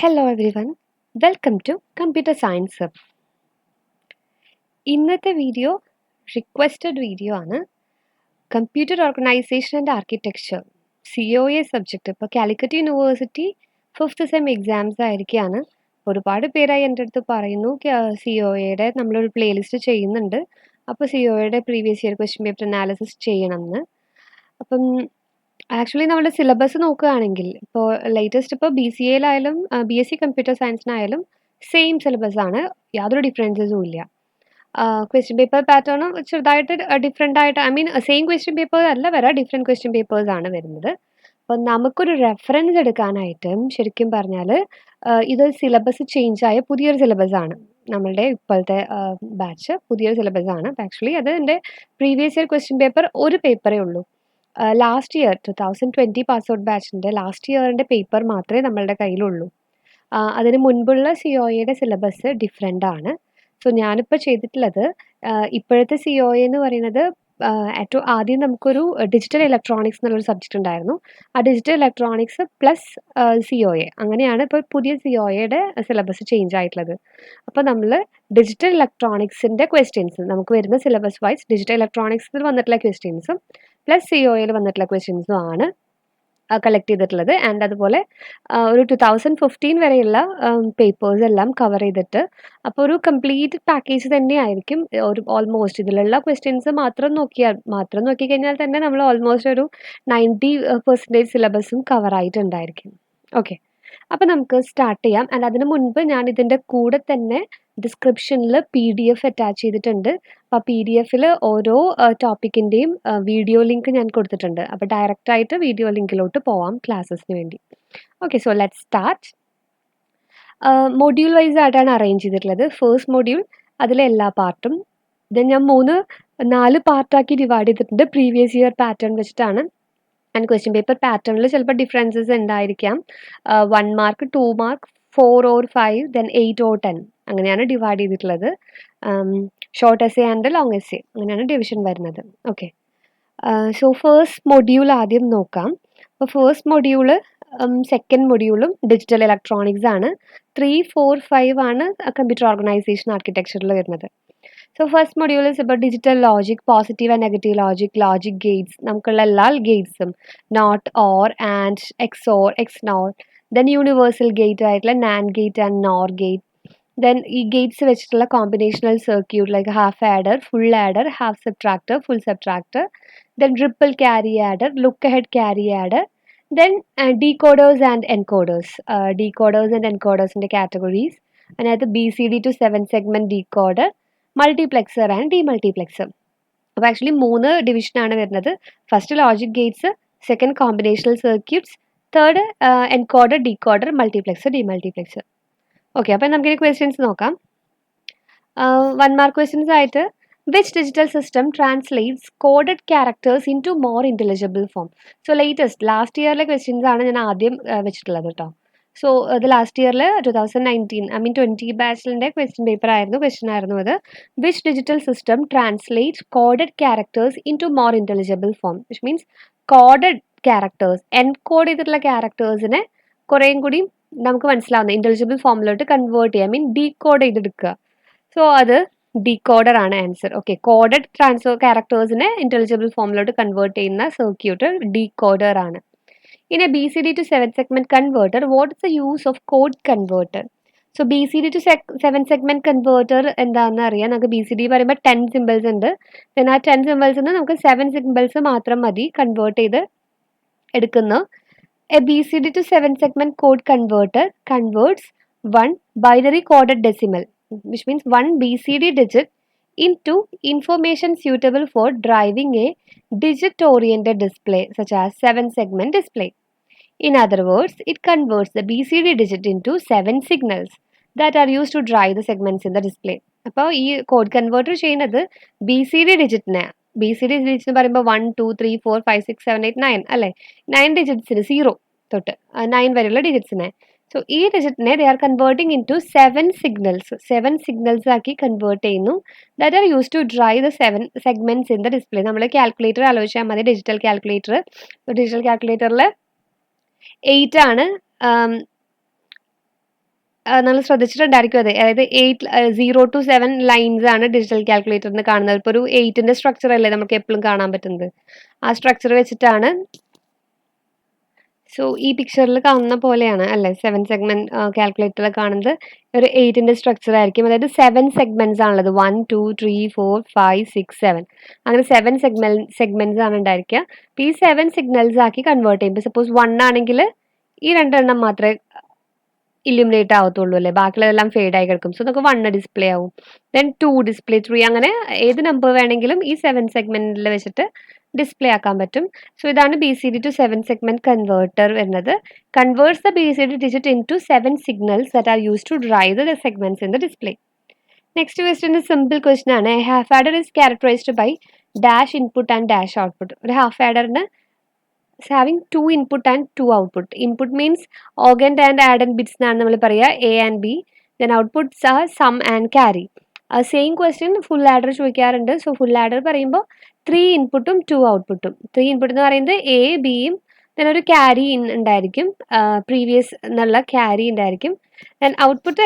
Hello everyone, welcome to Computer Science Hub. ഇന്നത്തെ video requested video ആണ്. Computer organisation and architecture COA subject ഇപ്പോൾ Calicut university 5th sem exams ആയിരിക്കുകയാണ്. ഒരുപാട് പേരായി എൻ്റെ അടുത്ത് പറയുന്നു COAയുടെ നമ്മളൊരു പ്ലേലിസ്റ്റ് ചെയ്യുന്നുണ്ട്, അപ്പോൾ COAയുടെ previous year question paper analysis ചെയ്യണമെന്ന്. അപ്പം ആക്ച്വലി നമ്മുടെ സിലബസ് നോക്കുകയാണെങ്കിൽ ഇപ്പോൾ ലേറ്റസ്റ്റ് ഇപ്പോൾ BCAയിലായാലും BSc കമ്പ്യൂട്ടർ സയൻസിനായാലും സെയിം സിലബസ് ആണ്, യാതൊരു ഡിഫറൻസസും ഇല്ല. ക്വസ്റ്റ്യൻ പേപ്പർ പാറ്റേണും ചെറുതായിട്ട് ഡിഫറെൻ്റ് ആയിട്ട്, I mean same question paper അല്ല വരാം, ഡിഫറെൻറ്റ് ക്വസ്റ്റ്യൻ പേപ്പേഴ്സ് ആണ് വരുന്നത്. അപ്പം നമുക്കൊരു റെഫറൻസ് എടുക്കാനായിട്ട് ശരിക്കും പറഞ്ഞാൽ ഇത് സിലബസ് ചേഞ്ച് ആയ പുതിയൊരു സിലബസ് ആണ്. നമ്മളുടെ ഇപ്പോഴത്തെ ബാച്ച് പുതിയൊരു സിലബസ് ആണ്. ആക്ച്വലി അത് എൻ്റെ പ്രീവിയസ് ഇയർ ക്വസ്റ്റ്യൻ പേപ്പർ ഒരു പേപ്പറേ ഉള്ളൂ. ലാസ്റ്റ് ഇയർ 2020 പാസ് ഔട്ട് ബാച്ചിൻ്റെ ലാസ്റ്റ് ഇയറിൻ്റെ പേപ്പർ മാത്രമേ നമ്മളുടെ കയ്യിലുള്ളൂ. അതിന് മുൻപുള്ള COAയുടെ സിലബസ് ഡിഫറെൻ്റ് ആണ്. സോ ഞാനിപ്പോൾ ചെയ്തിട്ടുള്ളത് ഇപ്പോഴത്തെ COA എന്ന് പറയുന്നത് ഏറ്റവും ആദ്യം നമുക്കൊരു ഡിജിറ്റൽ ഇലക്ട്രോണിക്സ് എന്നുള്ളൊരു സബ്ജക്റ്റ് ഉണ്ടായിരുന്നു. ആ ഡിജിറ്റൽ ഇലക്ട്രോണിക്സ് പ്ലസ് COA, അങ്ങനെയാണ് ഇപ്പോൾ പുതിയ COAയുടെ സിലബസ് ചേഞ്ച് ആയിട്ടുള്ളത്. അപ്പോൾ നമ്മൾ ഡിജിറ്റൽ ഇലക്ട്രോണിക്സിൻ്റെ ക്വസ്റ്റ്യൻസ് നമുക്ക് വരുന്ന സിലബസ് വൈസ് ഡിജിറ്റൽ ഇലക്ട്രോണിക്സിൽ വന്നിട്ടുള്ള ക്വസ്റ്റ്യൻസും പ്ലസ് COAയിൽ വന്നിട്ടുള്ള ക്വസ്റ്റ്യൻസും ആണ് കളക്ട് ചെയ്തിട്ടുള്ളത്. ആൻഡ് അതുപോലെ ഒരു 2015 വരെയുള്ള പേപ്പേഴ്സ് എല്ലാം കവർ ചെയ്തിട്ട്, അപ്പോൾ ഒരു കംപ്ലീറ്റ് പാക്കേജ് തന്നെയായിരിക്കും. ഒരു ഓൾമോസ്റ്റ് ഇതിലുള്ള ക്വസ്റ്റ്യൻസ് മാത്രം നോക്കിക്കഴിഞ്ഞാൽ തന്നെ നമ്മൾ ഓൾമോസ്റ്റ് ഒരു 90% സിലബസും കവർ ആയിട്ടുണ്ടായിരിക്കും. ഓക്കെ, അപ്പോൾ നമുക്ക് സ്റ്റാർട്ട് ചെയ്യാം. ആൻഡ് അതിന് മുൻപ് ഞാൻ ഇതിൻ്റെ കൂടെ തന്നെ ഡിസ്ക്രിപ്ഷനിൽ PDF അറ്റാച്ച് ചെയ്തിട്ടുണ്ട്. അപ്പോൾ PDFൽ ഓരോ ടോപ്പിക്കിൻ്റെയും വീഡിയോ ലിങ്ക് ഞാൻ കൊടുത്തിട്ടുണ്ട്. അപ്പോൾ ഡയറക്റ്റായിട്ട് വീഡിയോ ലിങ്കിലോട്ട് പോവാം ക്ലാസ്സസിന് വേണ്ടി. Okay, so let start. Module wise ആയിട്ടാണ് അറേഞ്ച് ചെയ്തിട്ടുള്ളത്. ഫസ്റ്റ് മൊഡ്യൂൾ അതിലെ എല്ലാ പാർട്ടും, ദെൻ ഞാൻ 4 പാർട്ടാക്കി ഡിവൈഡ് ചെയ്തിട്ടുണ്ട് പ്രീവിയസ് ഇയർ പാറ്റേൺ വെച്ചിട്ടാണ്. ആൻഡ് ക്വസ്റ്റ്യൻ പേപ്പർ പാറ്റേണിൽ ചിലപ്പോൾ ഡിഫറൻസസ് ഉണ്ടായിരിക്കാം. 1 mark, 2 mark, 4 or 5, then 8 or 10 അങ്ങനെയാണ് ഡിവൈഡ് ചെയ്തിട്ടുള്ളത്. Short essay and long essay അങ്ങനെയാണ് ഡിവിഷൻ വരുന്നത്. ഓക്കെ, സോ ഫസ്റ്റ് മൊഡ്യൂൾ ആദ്യം നോക്കാം. അപ്പോൾ ഫസ്റ്റ് മൊഡ്യൂള് സെക്കൻഡ് മൊഡ്യൂളും ഡിജിറ്റൽ ഇലക്ട്രോണിക്സ് ആണ്. 3, 4, 5 ആണ് കമ്പ്യൂട്ടർ ഓർഗനൈസേഷൻ ആർക്കിടെക്ചറിൽ വരുന്നത്. So first module is about digital logic, positive and negative logic, logic gates. നമുക്കുള്ള എല്ലാ ഗേറ്റ്സും NOT, OR, AND, XOR, XNOR, then universal gate ആയിട്ടുള്ള NAND gate and NOR gate. Then ഈ gates വെച്ചിട്ടുള്ള combinational circuit like half adder, full adder, half subtractor, full subtractor, then ripple carry adder, look ahead carry adder, then decoders and encoders. Decoders and encoders categories, അതിനകത്ത് BCD to 7 segment decoder, multiplexer and demultiplexer. അപ്പോൾ actually 3 ഡിവിഷനാണ് വരുന്നത്. First logic gates, second combinational circuits, third encoder, decoder, multiplexer, demultiplexer. Okay, അപ്പോൾ നമുക്കിനി questions നോക്കാം. 1 mark questions ആയിട്ട് which digital system translates coded characters into more intelligible form. So last ഇയറിലെ questions ആണ് ഞാൻ ആദ്യം വെച്ചിട്ടുള്ളത് കേട്ടോ. സോ അത് ലാസ്റ്റ് ഇയറിൽ 2020 ബാച്ചിലിൻ്റെ ക്വസ്റ്റ്യൻ ആയിരുന്നു അത്. Which digital system translate coded characters into more intelligible form, which means coded characters, encode ചെയ്തിട്ടുള്ള ക്യാരക്ടേഴ്സിനെ കുറേയും കൂടി നമുക്ക് മനസ്സിലാവുന്ന ഇൻ്റലിജിബിൾ ഫോമിലോട്ട് കൺവേർട്ട് ചെയ്യുക, ഡീകോഡ് ചെയ്തെടുക്കുക. സോ അത് ഡീകോഡർ ആണ് ആൻസർ. ഓക്കെ, കോഡഡ് ക്യാരക്ടേഴ്സിനെ ഇൻ്റലിജിബിൾ ഫോമിലോട്ട് കൺവേർട്ട് ചെയ്യുന്ന സർക്യൂട്ട് ഡീകോഡർ ആണ്. In a BCD to 7 segment converter, what is the use of code converter? So BCD to 7 segment converter എന്താണെന്ന് അറിയാം. നമുക്ക് BCD പറയുമ്പോൾ 10 സിമ്പിൾസ് ഉണ്ട്. പിന്നെ ആ 10 സിമ്പിൾസിൽ നിന്ന് നമുക്ക് 7 സിമ്പിൾസ് മാത്രം മതി കൺവേർട്ട് ചെയ്ത് എടുക്കുന്നു. A BCD to 7 segment code converter converts one binary coded decimal, which means one BCD digit into information suitable for driving a digit-oriented display such as 7-segment display. In other words, it converts the BCD digit into 7 signals that are used to drive the segments in the display. അപ്പോൾ ഈ code converter ചെയ്യുന്നത് BCD ഡിജിറ്റിനെ, BCD digit എന്ന് പറയുമ്പോൾ 1, 2, 3, 4, 5, 6, 7, 8, 9 അല്ലേ, 9 ഡിജിറ്റ്സിന് 0 തൊട്ട് 9 വരെയുള്ള ഡിജിറ്റ്സിനെ. So ഈ ഡിജിറ്റിനെ they are converting into 7 signals ആക്കി കൺവേർട്ട് ചെയ്യുന്നു. That are use to drive the 7 segments in the display. നമ്മൾ കാൽക്കുലേറ്റർ ആലോചിച്ചാൽ മതി, ഡിജിറ്റൽ കാൽക്കുലേറ്ററിൽ 8 ആണ് നമ്മൾ ശ്രദ്ധിച്ചിട്ടുണ്ടായിരിക്കും അതായത് 0 to 7 ലൈൻസ് ആണ് ഡിജിറ്റൽ കാൽക്കുലേറ്ററിന് കാണുന്നത്. ഇപ്പോൾ ഒരു 8ന്റെ സ്ട്രക്ചർ അല്ലേ നമുക്ക് എപ്പോഴും കാണാൻ പറ്റുന്നത്. ആ സ്ട്രക്ചർ വെച്ചിട്ടാണ്. സോ ഈ പിക്ചറിൽ കാണുന്ന പോലെയാണ് അല്ലേ 7 സെഗ്മെന്റ് കാൽക്കുലേറ്ററിൽ കാണുന്നത്. ഒരു 8ന്റെ സ്ട്രക്ചർ ആയിരിക്കും. അതായത് 7 സെഗ്മെന്റ്സ് ആണുള്ളത്. 1 2 3 4 5 6 7 അങ്ങനെ 7 സെഗ്മെന്റ്സ് ആണ് ഉണ്ടായിരിക്കുക. അപ്പോൾ ഈ 7 സിഗ്നൽസ് ആക്കി കൺവേർട്ട് ചെയ്യും. ഇപ്പോൾ സപ്പോസ് 1 ആണെങ്കിൽ ഈ 2 എണ്ണം മാത്രമേ ഇല്യൂമിനേറ്റ് ആവത്തുള്ളൂ അല്ലേ, ബാക്കിയുള്ളതെല്ലാം ഫെയ്ഡ് ആയി കിടക്കും. സോ നമുക്ക് 1 ഡിസ്പ്ലേ ആവും, ദെൻ 2 ഡിസ്പ്ലേ, 3 അങ്ങനെ ഏത് നമ്പർ വേണമെങ്കിലും ഈ 7 സെഗ്മെന്റിൽ വെച്ചിട്ട് ഡിസ്പ്ലേ ആക്കാൻ പറ്റും. സോ ഇതാണ് BCD to 7 സെഗ്മെന്റ് കൺവേർട്ടർ വരുന്നത്. Converts the BCD digit into 7 signals that are use to drive the segments in the display. Next question simple question ആണ്. A half adder is characterised by dash input and dash output. ഒരു half ആഡറിന് having 2 input and 2 output. Input means augment and addend bits എന്നാണ് നമ്മൾ പറയുക, A and B. Then outputs are sum and carry. Same question full adder ചോദിക്കാറുണ്ട്. So full adder പറയുമ്പോൾ 3 ഇൻപുട്ടും 2 ഔട്ട്പുട്ടും. 3 input എന്ന് പറയുന്നത് A Bയും then ഒരു ക്യാരി ഉണ്ടായിരിക്കും, പ്രീവിയസ് എന്നുള്ള ക്യാരി ഉണ്ടായിരിക്കും. Then output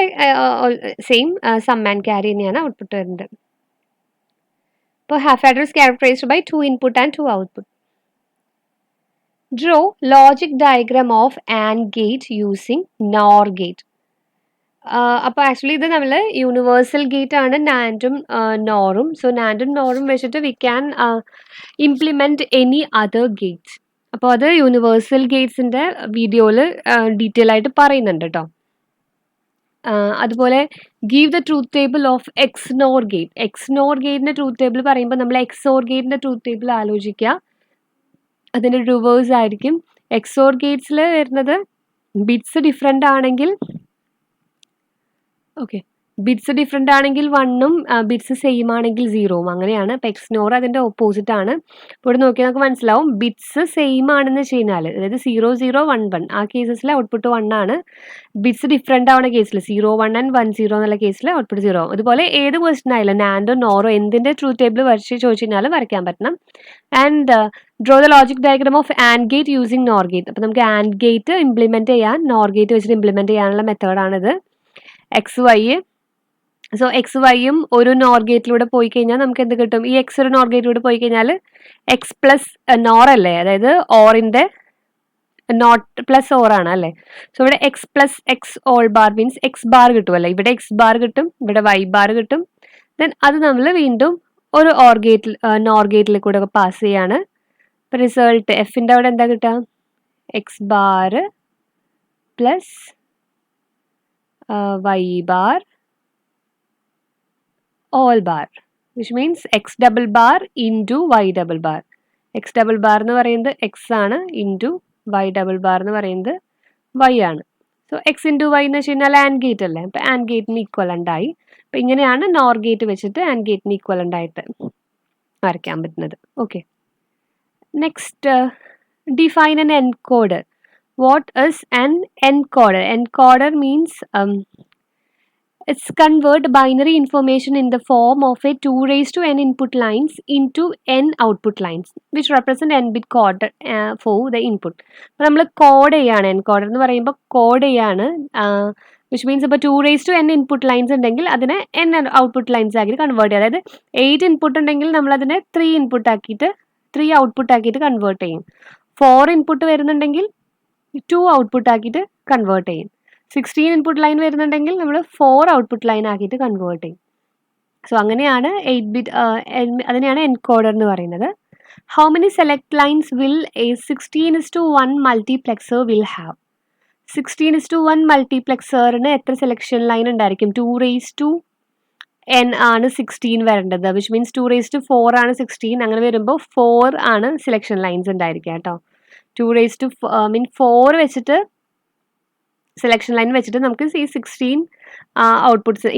same sum and carry തന്നെയാണ് ഔട്ട്പുട്ട് വരുന്നത്. ഇപ്പോൾ half adder is characterised by 2 input and 2 output. Draw logic diagram of AND gate using NOR gate. അപ്പോൾ ആക്ച്വലി ഇത് നമ്മൾ യൂണിവേഴ്സൽ ഗേറ്റ് ആണ് നാൻഡും നോറും. സോ നാൻഡും നോറും വെച്ചിട്ട് we can implement any other Gates. അപ്പോൾ അത് യൂണിവേഴ്സൽ ഗേറ്റ്സിൻ്റെ വീഡിയോയിൽ ഡീറ്റെയിൽ ആയിട്ട് പറയുന്നുണ്ട് കേട്ടോ. അതുപോലെ give the truth table of XNOR gate. XNOR ഗേറ്റിൻ്റെ ട്രൂത്ത് ടേബിൾ പറയുമ്പോൾ നമ്മൾ XOR ഗേറ്റിൻ്റെ ട്രൂത്ത് ടേബിൾ ആലോചിക്കുക, അതിൻ്റെ റിവേഴ്സ് ആയിരിക്കും. XOR ഗേറ്റ്സിൽ വരുന്നത് ബിറ്റ്സ് ഡിഫറെൻ്റ് ആണെങ്കിൽ ബിറ്റ്സ് ഡിഫറെൻ്റ് ആണെങ്കിൽ 1ഉം ബിറ്റ്സ് സെയിം ആണെങ്കിൽ 0ഉം അങ്ങനെയാണ്. അപ്പോൾ XNOR അതിൻ്റെ ഓപ്പോസിറ്റ് ആണ്. ഇപ്പോൾ ഇവിടെ നോക്കിയാൽ നമുക്ക് മനസ്സിലാവും ബിറ്റ്സ് സെയിം ആണെന്ന് വെച്ച് കഴിഞ്ഞാൽ, അതായത് 0 0 1 1 ആ കേസസിൽ ഔട്ട്പുട്ട് 1 ആണ്. ബിറ്റ്സ് ഡിഫറെൻ്റ് ആവുന്ന കേസിൽ 0 1 ആൻഡ് 1 0 എന്നുള്ള കേസിൽ ഔട്ട്പുട്ട് 0 ആവും. അതുപോലെ ഏത് ക്വസ്റ്റ്യൻ ആയാലും നാൻഡോ നോറോ എന്തിൻ്റെ ട്രൂത്ത് ടേബിൾ വരച്ച് ചോദിച്ചു കഴിഞ്ഞാൽ വരയ്ക്കാൻ പറ്റണം. And draw the logic diagram of AND gate using NOR gate. അപ്പോൾ നമുക്ക് AND ഗേറ്റ് ഇംപ്ലിമെൻറ്റ് ചെയ്യാൻ NOR ഗേറ്റ് വെച്ചിട്ട് ഇംപ്ലിമെൻറ്റ് ചെയ്യാനുള്ള മെത്തേഡാണിത്. XY. സോ XYയും ഒരു NOR ഗേറ്റിലൂടെ പോയി കഴിഞ്ഞാൽ നമുക്ക് എന്ത് കിട്ടും? ഈ X ഒരു NOR ഗേറ്റിലൂടെ പോയി കഴിഞ്ഞാൽ X പ്ലസ് NOR അല്ലേ, അതായത് ഓറിൻ്റെ നോട്ട് പ്ലസ് ഓർ ആണ് അല്ലേ. സോ ഇവിടെ X plus X all bar means X bar കിട്ടും അല്ലേ. ഇവിടെ X ബാർ കിട്ടും, ഇവിടെ Y ബാർ കിട്ടും. ദെൻ അത് നമ്മൾ വീണ്ടും ഒരു NOR ഗേറ്റിൽ കൂടെ പാസ് ചെയ്യാണ്. ഇപ്പം റിസൾട്ട് എഫിൻ്റെ അവിടെ എന്താ കിട്ടുക? X bar plus Y bar all bar, which means X double bar into Y double bar. X double bar എന്ന് പറയുന്നത് X ആണ്, ഇൻറ്റു Y double bar എന്ന് പറയുന്നത് Y ആണ്. സോ X ഇൻറ്റു Y എന്ന് വെച്ച് കഴിഞ്ഞാൽ AND ഗേറ്റ് അല്ലേ. അപ്പോൾ AND ഗേറ്റിന് ഈക്വലൻ്റ് ആയി. അപ്പോൾ ഇങ്ങനെയാണ് NOR ഗേറ്റ് വെച്ചിട്ട് AND ഗേറ്റിന് ഈക്വലൻ്റ് ആയിട്ട് വരയ്ക്കാൻ പറ്റുന്നത്. Okay, next define an encoder. What is an encoder? Encoder means it's convert binary information in the form of a 2 raised to n input lines into n output lines which represent n bit code for the input. അപ്പോൾ നമ്മൾ code ചെയ്യാണ്, encoder എന്ന് പറയുമ്പോൾ code ചെയ്യാണ്. Which means ഇപ്പോൾ 2 raised to n input lines ഉണ്ടെങ്കിൽ അതിനെ n output lines ആക്കിയിട്ട് കൺവേർട്ട് ചെയ്യും. അതായത് 8 ഇൻപുട്ട് ഉണ്ടെങ്കിൽ നമ്മളതിനെ 3 ഇൻപുട്ട് ആക്കിയിട്ട് 3 ഔട്ട്പുട്ട് ആക്കിയിട്ട് കൺവേർട്ട് ചെയ്യും. 4 ഇൻപുട്ട് വരുന്നുണ്ടെങ്കിൽ 2 ഔട്ട്പുട്ട് ആക്കിയിട്ട് കൺവേർട്ട് ചെയ്യും. 16 ഇൻപുട്ട് ലൈൻ വരുന്നുണ്ടെങ്കിൽ നമ്മൾ 4 ഔട്ട്പുട്ട് ലൈൻ ആക്കിയിട്ട് കൺവേർട്ട് ചെയ്യും. സോ അങ്ങനെയാണ് 8 ബിറ്റ്, അതിനെയാണ് എൻകോഡർ എന്ന് പറയുന്നത്. How many select lines will A 16:1 multiplexer will have? 16:1 മൾട്ടിപ്ലെക്സറിന് എത്ര സെലക്ഷൻ ലൈൻ ഉണ്ടായിരിക്കും? 2 raised to n ആണ് 16 വരേണ്ടത്. വിച്ച് മീൻസ് 2 raised to 4 ആണ് 16. അങ്ങനെ വരുമ്പോൾ 4 ആണ് സെലക്ഷൻ ലൈൻസ് ഉണ്ടായിരിക്കുക കേട്ടോ. 2 raised to 4 വെച്ചിട്ട് സെലക്ഷൻ ലൈൻ വെച്ചിട്ട് നമുക്ക് ഈ 16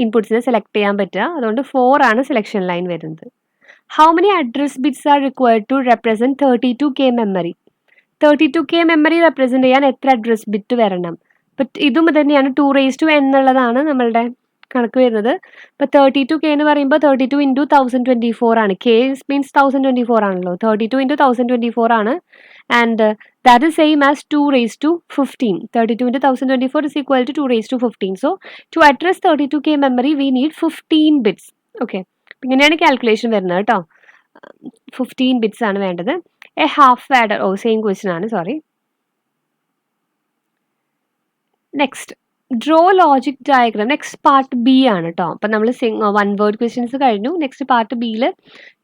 ഇൻപുട്സിനെ സെലക്ട് ചെയ്യാൻ പറ്റുക. അതുകൊണ്ട് 4 ആണ് സെലക്ഷൻ ലൈൻ വരുന്നത്. How many address bits are required to represent 32K memory? 32K memory represent ചെയ്യാൻ എത്ര അഡ്രസ് ബിറ്റ് വരണം? അപ്പം ഇതും തന്നെയാണ് 2 raised to n എന്നുള്ളതാണ് നമ്മളുടെ കണക്ക് വരുന്നത്. ഇപ്പോൾ 32K എന്ന് പറയുമ്പോൾ 32 ഇൻറ്റു 1024 ആണ്. K മീൻസ് 1024 ആണല്ലോ. 32 ഇൻറ്റു 1024 ആണ്. And that is same as 2 raised to 15. 32 into 1024 is equal to 2 raised to 15. So to address 32K memory we need 15 bits. Okay, ഇങ്ങനെയാണ് കാൽക്കുലേഷൻ വരുന്നത് കേട്ടോ. 15 ബിറ്റ്സ് ആണ് വേണ്ടത്. A half adder, same question ആണ്, sorry. Next draw logic diagram. Next part B ആണ് കേട്ടോ. അപ്പം നമ്മൾ 1 വേർഡ് ക്വസ്റ്റ്യൻസ് കഴിഞ്ഞു. നെക്സ്റ്റ് പാർട്ട് ബിയിൽ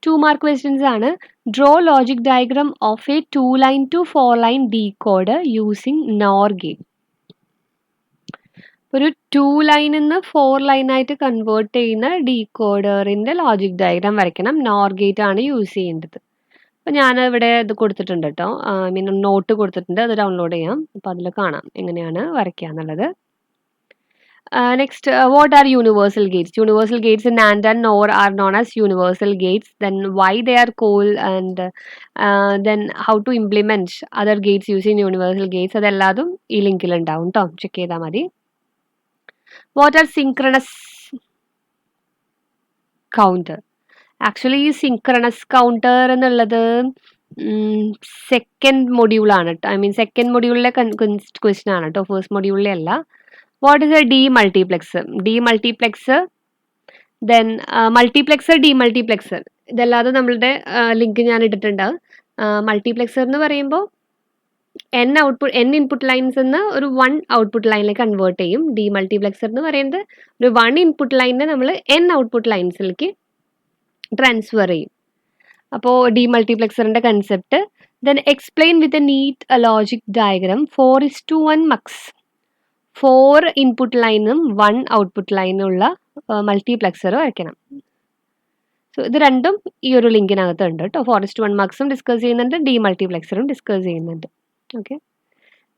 2 മാർക്ക് ക്വസ്റ്റ്യൻസ് ആണ്. Draw logic diagram of a 2 line to 4 line decoder using NOR gate. ഒരു 2 ലൈനിൽ നിന്ന് 4 ലൈനായിട്ട് കൺവേർട്ട് ചെയ്യുന്ന ഡീകോഡറിൻ്റെ ലോജിക് ഡയഗ്രാം വരയ്ക്കണം. നോർ ഗേറ്റ് ആണ് യൂസ് ചെയ്യേണ്ടത്. അപ്പോൾ ഞാൻ ഇവിടെ ഇത് കൊടുത്തിട്ടുണ്ട് കേട്ടോ, നോട്ട് കൊടുത്തിട്ടുണ്ട്, അത് ഡൗൺലോഡ് ചെയ്യാം. അപ്പോൾ അതിൽ കാണാം എങ്ങനെയാണ് വരയ്ക്കുക എന്നുള്ളത്. Next, what are universal gates? Universal gates in NAND and NOR are known as universal gates. Then why they are called, and then how to implement other gates using universal gates. അതെല്ലാതും ഈ ലിങ്കിൽ ഉണ്ടാവും കേട്ടോ, check ചെയ്താൽ മതി. What are synchronous counter? Actually ഈ synchronous counter എന്നുള്ളത് second മൊഡ്യൂളാണ് കേട്ടോ. ഐ മീൻ സെക്കൻഡ് മൊഡ്യൂളിലെ ക്വസ്റ്റ്യൻ ആണ് കേട്ടോ, ഫസ്റ്റ് മൊഡ്യൂളിലെ അല്ല. What is a demultiplexer? Demultiplexer, then multiplexer, demultiplexer, ഇതല്ലാതെ നമ്മളുടെ ലിങ്ക് ഞാൻ ഇട്ടിട്ടുണ്ട്. മൾട്ടിപ്ലെക്സർ എന്ന് പറയുമ്പോൾ n ഇൻപുട്ട് ലൈൻസ് എന്ന് ഒരു 1 ഔട്ട്പുട്ട് ലൈനിലേക്ക് കൺവേർട്ട് ചെയ്യും. ഡീമൾട്ടിപ്ലെക്സർ എന്ന് പറയുന്നത് ഒരു 1 ഇൻപുട്ട് ലൈനിനെ നമ്മൾ n ഔട്ട്പുട്ട് ലൈൻസിലേക്ക് ട്രാൻസ്ഫർ ചെയ്യും. അപ്പോൾ ഡീമൾട്ടിപ്ലെക്സറിൻ്റെ concept. Then explain with a neat logic diagram 4:1 mux. 4 input ലൈനും 1 ഔട്ട്പുട്ട് ലൈനുള്ള മൾട്ടിപ്ലെക്സർ വരയ്ക്കണം. സോ ഇത് രണ്ടും ഈ ഒരു ലിങ്കിനകത്ത് ഉണ്ട് കേട്ടോ. 4:1 മക്സും ഡിസ്കസ് ചെയ്യുന്നുണ്ട്, ഡീമൾട്ടിപ്ലെക്സറും ഡിസ്കസ് ചെയ്യുന്നുണ്ട്. Okay,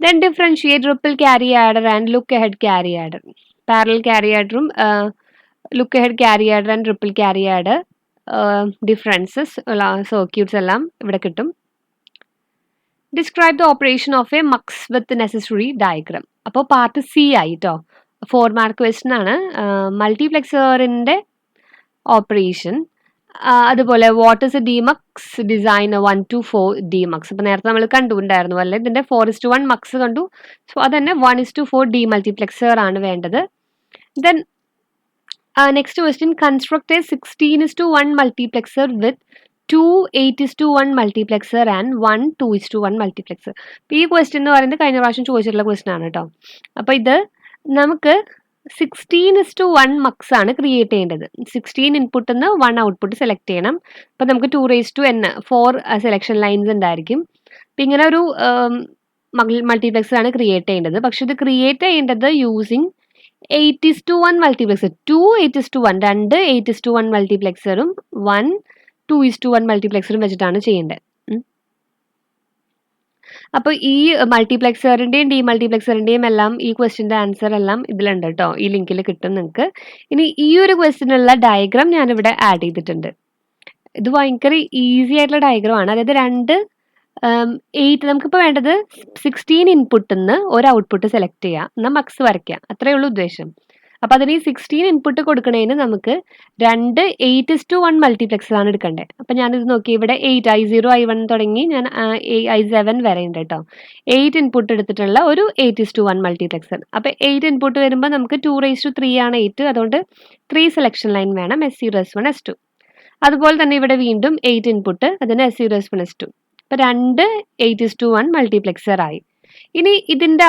then differentiate ripple carry adder and look ahead carry adder. Parallel carry ആഡറും look ahead carry adder and ripple carry adder differences circuits എല്ലാം ഇവിടെ കിട്ടും. Describe the operation of a mux with necessary diagram. അപ്പോൾ part C ആയി കേട്ടോ. 4 mark question ആണ്. മൾട്ടിപ്ലെക്സറിൻ്റെ operation, അതുപോലെ what is a demux design 1 to 4 demux. അപ്പോൾ നേരത്തെ നമ്മൾ കണ്ടുണ്ടായിരുന്നു അല്ലേ, ഇതിൻ്റെ 4:1 മക്സ് കണ്ടു. സോ അത് തന്നെ 1:4 ഡീമൾട്ടിപ്ലെക്സർ ആണ് വേണ്ടത്. Then next question, construct A 16:1 multiplexer with 2 8:1 multiplexer and 1 2:1 multiplexer. അപ്പോൾ ഈ ക്വസ്റ്റ്യൻ എന്ന് പറയുന്നത് കഴിഞ്ഞ പ്രാവശ്യം ചോദിച്ചിട്ടുള്ള ക്വസ്റ്റ്യൻ ആണ് കേട്ടോ. അപ്പോൾ ഇത് നമുക്ക് 16:1 മക്സ് ആണ് ക്രിയേറ്റ് ചെയ്യേണ്ടത്. 16 ഇൻപുട്ടിൽ നിന്ന് 1 ഔട്ട്പുട്ട് സെലക്ട് ചെയ്യണം. അപ്പോൾ നമുക്ക് 2:n 4 സെലക്ഷൻ ലൈൻസ് ഉണ്ടായിരിക്കും. അപ്പം ഇങ്ങനെ ഒരു മൾട്ടിപ്ലെക്സർ ആണ് ക്രിയേറ്റ് ചെയ്യേണ്ടത്. പക്ഷെ ഇത് ക്രിയേറ്റ് ചെയ്യേണ്ടത് യൂസിങ് 8:1 മൾട്ടിപ്ലെക്സർ. 2 8:1, 2 8:1 മൾട്ടിപ്ലെക്സറും 1 2:1 മൾട്ടിപ്ലെക്സറും വെച്ചിട്ടാണ് ചെയ്യേണ്ടത്. അപ്പോൾ ഈ മൾട്ടിപ്ലെക്സറിൻ്റെയും ഡീമൾട്ടിപ്ലെക്സറിൻ്റെയും എല്ലാം ഈ ക്വസ്റ്റ്യൻ്റെ ആൻസർ എല്ലാം ഇതിലുണ്ട് കേട്ടോ, ഈ ലിങ്കിൽ കിട്ടും നിങ്ങൾക്ക്. ഇനി ഈ ഒരു ക്വസ്റ്റ്യനുള്ള ഡയഗ്രാം ഞാനിവിടെ ആഡ് ചെയ്തിട്ടുണ്ട്. ഇത് ഭയങ്കര ഈസി ആയിട്ടുള്ള ഡയഗ്രാം ആണ്. അതായത് 8 നമുക്കിപ്പോൾ വേണ്ടത് 16 ഇൻപുട്ടിൽ നിന്ന് ഒരു ഔട്ട്പുട്ട് സെലക്ട് ചെയ്യുക, എന്നാൽ മക്സ് വരയ്ക്കുക, അത്രയേ ഉള്ളൂ ഉദ്ദേശം. അപ്പോൾ അതിന് ഈ 16 ഇൻപുട്ട് കൊടുക്കുന്നതിന് നമുക്ക് 2 8:1 മൾട്ടിപ്ലെക്സർ ആണ് എടുക്കേണ്ടത്. അപ്പോൾ ഞാനിത് നോക്കി, ഇവിടെ 8 I0 I1 തുടങ്ങി ഞാൻ I7 വരെ ഉണ്ട് കേട്ടോ. 8 ഇൻപുട്ട് എടുത്തിട്ടുള്ള ഒരു 8:1 മൾട്ടിപ്ലെക്സർ. അപ്പോൾ 8 ഇൻപുട്ട് വരുമ്പോൾ നമുക്ക് 2:3 ആണ് 8, അതുകൊണ്ട് 3 സെലക്ഷൻ ലൈൻ വേണം, S0 S1 S2. അതുപോലെ തന്നെ ഇവിടെ വീണ്ടും 8 ഇൻപുട്ട്, അതിന് S0 S1 S2. അപ്പോൾ 2 8:1 മൾട്ടിപ്ലെക്സർ ആയി. ഇനി ഇതിൻ്റെ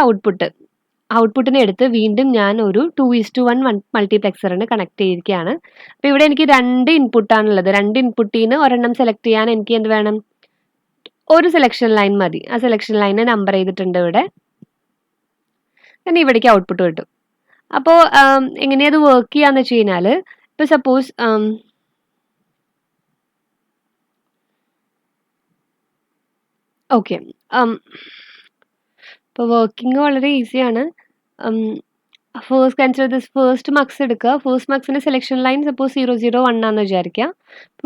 ഔട്ട്പുട്ടിനെ എടുത്ത് വീണ്ടും ഞാൻ ഒരു 2:1 മൾട്ടിപ്ലെക്സറിന് കണക്ട് ചെയ്തിരിക്കുകയാണ്. അപ്പോൾ ഇവിടെ എനിക്ക് 2 ഇൻപുട്ടാണുള്ളത്. 2 ഇൻപുട്ടിൽ നിന്ന് ഒരെണ്ണം സെലക്ട് ചെയ്യാൻ എനിക്ക് എന്ത് വേണം, ഒരു സെലക്ഷൻ ലൈൻ മതി. ആ സെലക്ഷൻ ലൈനെ നമ്പർ ചെയ്തിട്ടുണ്ട് ഇവിടെ. then ഇവിടേക്ക് ഔട്ട്പുട്ട് കിട്ടും. അപ്പോൾ എങ്ങനെയത് വർക്ക് ചെയ്യാന്ന് വെച്ച് കഴിഞ്ഞാൽ, ഇപ്പോൾ സപ്പോസ് ഓക്കെ, ഇപ്പോൾ വർക്കിംഗ് വളരെ ഈസിയാണ്. First consider this first mux എടുക്കുക. ഫസ്റ്റ് മക്സിന്റെ സെലക്ഷൻ ലൈൻ സപ്പോസ് 0 0 1 ആണെന്ന് വിചാരിക്കുക.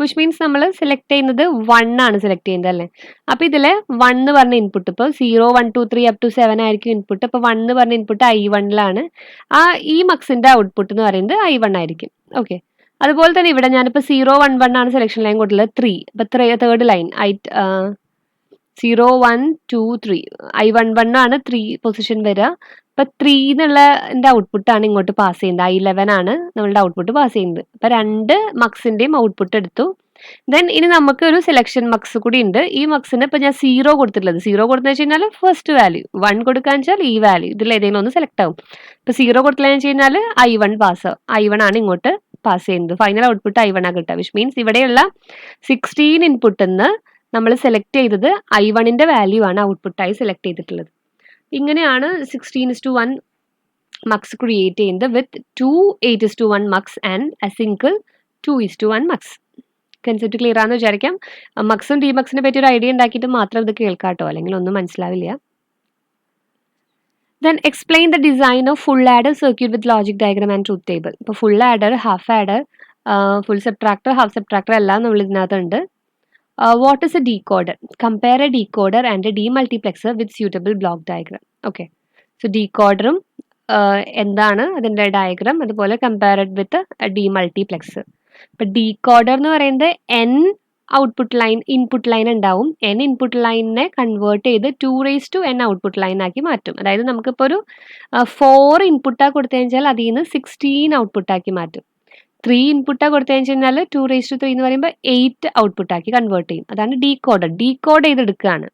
വിച്ച് മീൻസ് നമ്മൾ സെലക്ട് ചെയ്യുന്നത് 1 ആണ് സെലക്ട് ചെയ്യുന്നത് അല്ലേ. അപ്പോൾ ഇതിൽ 1 എന്ന് പറഞ്ഞ ഇൻപുട്ട് ഇപ്പോൾ 0 1 2 3 അപ് ടു 7 ആയിരിക്കും ഇൻപുട്ട്. അപ്പോൾ 1 എന്ന് പറഞ്ഞ ഇൻപുട്ട് I1ലാണ്. ഈ മക്സിന്റെ ഔട്ട്പുട്ട് എന്ന് പറയുന്നത് I1 ആയിരിക്കും. ഓക്കെ. അതുപോലെ തന്നെ ഇവിടെ ഞാനിപ്പോൾ 0 1 1 ആണ് സെലക്ഷൻ ലൈൻ കൊടുത്തുള്ളത് 3. അപ്പോൾ തേർഡ് ലൈൻ 0 1 2 3 I11 ആണ് 3 പൊസിഷൻ വരിക. അപ്പോൾ 3 എന്നുള്ളതിൻ്റെ ഔട്ട്പുട്ടാണ് ഇങ്ങോട്ട് പാസ് ചെയ്യുന്നത്. I11 ആണ് നമ്മളുടെ ഔട്ട്പുട്ട് പാസ് ചെയ്യുന്നത്. അപ്പോൾ 2 മക്സിൻ്റെയും ഔട്ട്പുട്ട് എടുത്തു. ദെൻ ഇനി നമുക്ക് ഒരു സെലക്ഷൻ മക്സ് കൂടി ഉണ്ട്. ഈ മക്സിന് ഇപ്പോൾ ഞാൻ 0 കൊടുത്തിട്ടുള്ളത്. 0 കൊടുത്തെന്ന് വെച്ച് കഴിഞ്ഞാൽ ഫസ്റ്റ് വാല്യൂ, 1 കൊടുക്കാന്ന് വെച്ചാൽ ഈ വാല്യൂ ഇതിൽ ഏതെങ്കിലും ഒന്ന് സെലക്ട് ആവും. ഇപ്പോൾ 0 കൊടുത്തില്ലെന്ന് വെച്ച് കഴിഞ്ഞാൽ I1 ആണ് ഇങ്ങോട്ട് പാസ് ചെയ്യുന്നത്. ഫൈനൽ ഔട്ട്പുട്ട് I1 ആണ് കിട്ടുക. വിച്ച് മീൻസ് ഇവിടെയുള്ള 16 ഇൻപുട്ടിൽ നിന്ന് നമ്മൾ സെലക്ട് ചെയ്തത് I1ന്റെ വാല്യൂ ആണ് ഔട്ട്പുട്ടായി സെലക്ട് ചെയ്തിട്ടുള്ളത്. ഇങ്ങനെയാണ് 16:1 മക്സ് ക്രിയേറ്റ് ചെയ്യുന്നത് വിത്ത് 2 8:1 mugs and A single 2:1 mugs. Concept clear ആണെന്ന് വിചാരിക്കാം. മക്സും ഡിമക്സിനെ പറ്റി ഒരു ഐഡിയ ഉണ്ടാക്കിയിട്ട് മാത്രം ഇത് കേൾക്കാട്ടോ, അല്ലെങ്കിൽ ഒന്നും മനസ്സിലാവില്ല. Then explain the design of full adder circuit with logic diagram and truth table. ഇപ്പോൾ full adder, half adder, full subtractor, half subtractor എല്ലാം നമ്മൾ ഇതിനകത്തുണ്ട്. What is a decoder? Compare a decoder and a demultiplexer with suitable block diagram. Okay. So decoderും എന്താണ് അതിൻ്റെ diagram, അതുപോലെ compared with demultiplexer. ഇപ്പം decoder എന്ന് പറയുന്നത് n output line input line ഉണ്ടാവും. n ഇൻപുട്ട് ലൈനിനെ കൺവേർട്ട് ചെയ്ത് 2n ഔട്ട്പുട്ട് ലൈൻ ആക്കി മാറ്റും. അതായത് നമുക്കിപ്പോൾ ഒരു 4 ഇൻപുട്ടാണ് കൊടുത്തു കഴിഞ്ഞാൽ അതിൽ നിന്ന് 16 ഔട്ട്പുട്ടാക്കി മാറ്റും. 3 ഇൻപുട്ടാണ് കൊടുത്തു കഴിഞ്ഞാൽ 2�3 എന്ന് പറയുമ്പോൾ 8 ഔട്ട്പുട്ടാക്കി കൺവേർട്ട് ചെയ്യും. അതാണ് ഡീകോഡർ. ഡീകോഡ് ചെയ്തെടുക്കുകയാണ്.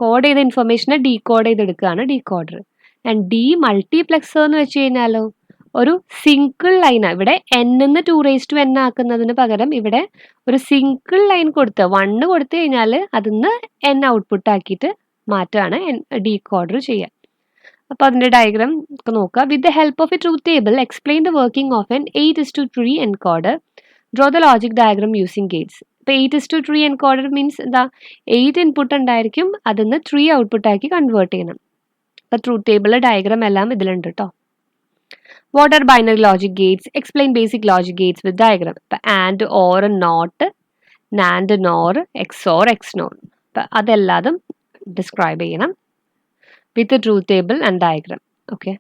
കോഡ് ചെയ്ത ഇൻഫർമേഷനെ ഡീകോഡ് ചെയ്തെടുക്കുകയാണ് ഡീകോഡർ. ആൻഡ് ഡീമൾട്ടിപ്ലെക്സർ എന്ന് വെച്ച് കഴിഞ്ഞാലോ ഒരു സിംഗിൾ ലൈനാണ്. ഇവിടെ n നിന്ന് 2n ആക്കുന്നതിന് പകരം ഇവിടെ ഒരു സിംഗിൾ ലൈൻ കൊടുത്ത് 1 കൊടുത്തു കഴിഞ്ഞാൽ അതിന്ന് n ഔട്ട്പുട്ട് ആക്കിയിട്ട് മാറ്റാണ് ഡീകോഡർ ചെയ്യുക. അപ്പോൾ അതിൻ്റെ ഡയഗ്രാം ഒക്കെ നോക്കുക. With the help of A truth table explain the working of N 8:3 encoder. Draw the logic diagram using Gates. ഇപ്പോൾ 8:3 എൻകോഡർ മീൻസ് എന്താ, 8 ഇൻപുട്ട് ഉണ്ടായിരിക്കും, അതിന്ന് 3 ഔട്ട്പുട്ട് ആക്കി കൺവേർട്ട് ചെയ്യണം. അപ്പോൾ ട്രൂത്ത് ടേബിൾ ഡയഗ്രാം എല്ലാം ഇതിലുണ്ട് കേട്ടോ. What are binary logic gates? Explain basic logic gates with diagram. And, or, not, NAND, NOR, XOR, XNOR. അതെല്ലാതും ഡിസ്ക്രൈബ് ചെയ്യണം with truth table and diagram. Okay.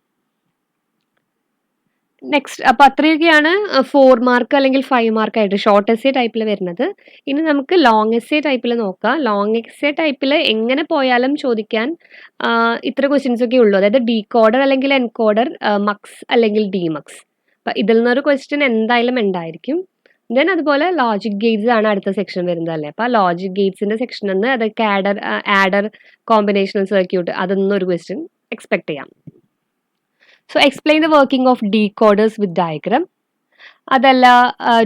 Next, അപ്പോൾ അത്രയൊക്കെയാണ് 4 മാർക്ക് അല്ലെങ്കിൽ 5 മാർക്കായിട്ട് ഷോർട്ട് എസ്സേ ടൈപ്പിൽ വരുന്നത്. ഇനി നമുക്ക് ലോങ് എസ്സേ ടൈപ്പിൽ നോക്കാം. ലോങ് എസ്സേ ടൈപ്പിൽ എങ്ങനെ പോയാലും ചോദിക്കാൻ ഇത്ര ക്വസ്റ്റ്യൻസ് ഒക്കെ ഉള്ളൂ. അതായത് ഡീകോഡർ അല്ലെങ്കിൽ എൻകോഡർ, മക്സ് അല്ലെങ്കിൽ ഡിമക്സ്. അപ്പം ഇതിൽ നിന്നൊരു ക്വസ്റ്റ്യൻ എന്തായാലും ഉണ്ടായിരിക്കും. ദെൻ അതുപോലെ ലോജിക് ഗേറ്റ്സ് ആണ് അടുത്ത സെക്ഷൻ വരുന്നത് അല്ലേ. അപ്പോൾ ലോജിക് ഗേറ്റ്സിൻ്റെ സെക്ഷനിൽ നിന്ന് അതൊക്കെ ആഡർ കോമ്പിനേഷണൽ സർക്യൂട്ട് അതൊന്നും ഒരു ക്വസ്റ്റ്യൻ എക്സ്പെക്ട് ചെയ്യാം. So explain the working of decoders with diagram. അതല്ല,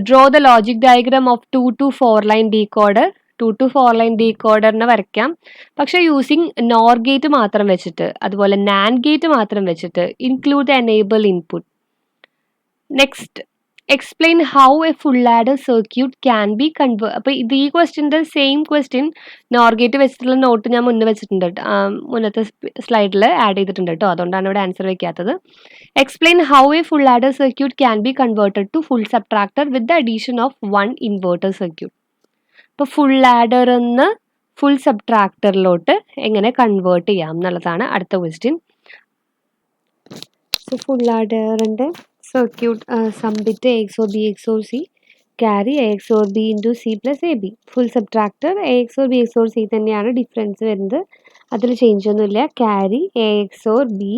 draw the logic diagram of 2 to 4 line decoder. 2 to 4 line decoderനെ വരയ്ക്കാം, പക്ഷേ യൂസിങ് NOR ഗേറ്റ് മാത്രം വെച്ചിട്ട്, അതുപോലെ NAND ഗേറ്റ് മാത്രം വെച്ചിട്ട്. Include the enable input. Next, explain how a full adder circuit can B convert. അപ്പോൾ ഇത് ഈ ക്വസ്റ്റ്യൻ്റെ സെയിം ക്വസ്റ്റ്യൻ NOR ഗേറ്റ് വെച്ചിട്ടുള്ള നോട്ട് ഞാൻ മുന്നേ വെച്ചിട്ടുണ്ട്, മുന്നത്തെ സ്ലൈഡിൽ ആഡ് ചെയ്തിട്ടുണ്ട് കേട്ടോ. അതുകൊണ്ടാണ് ഇവിടെ ആൻസർ വെക്കാത്തത്. Explain how a full adder circuit can be converted to full subtractor with the addition of 1 inverter circuit. ഇപ്പോൾ ഫുൾ ആഡർ നിന്ന് ഫുൾ സബ്ട്രാക്ടറിലോട്ട് എങ്ങനെ കൺവേർട്ട് ചെയ്യാം എന്നുള്ളതാണ് അടുത്ത ക്വസ്റ്റ്യൻ. സോ ഫുൾ ആഡറിൻ്റെ circuit sum bit AXOR B XOR C carry AXOR B into C plus AB. Full subtractor AXOR B XOR C തന്നെയാണ് ഡിഫറൻസ് വരുന്നത്, അതിൽ ചേഞ്ച് ഒന്നുമില്ല. Carry AXOR B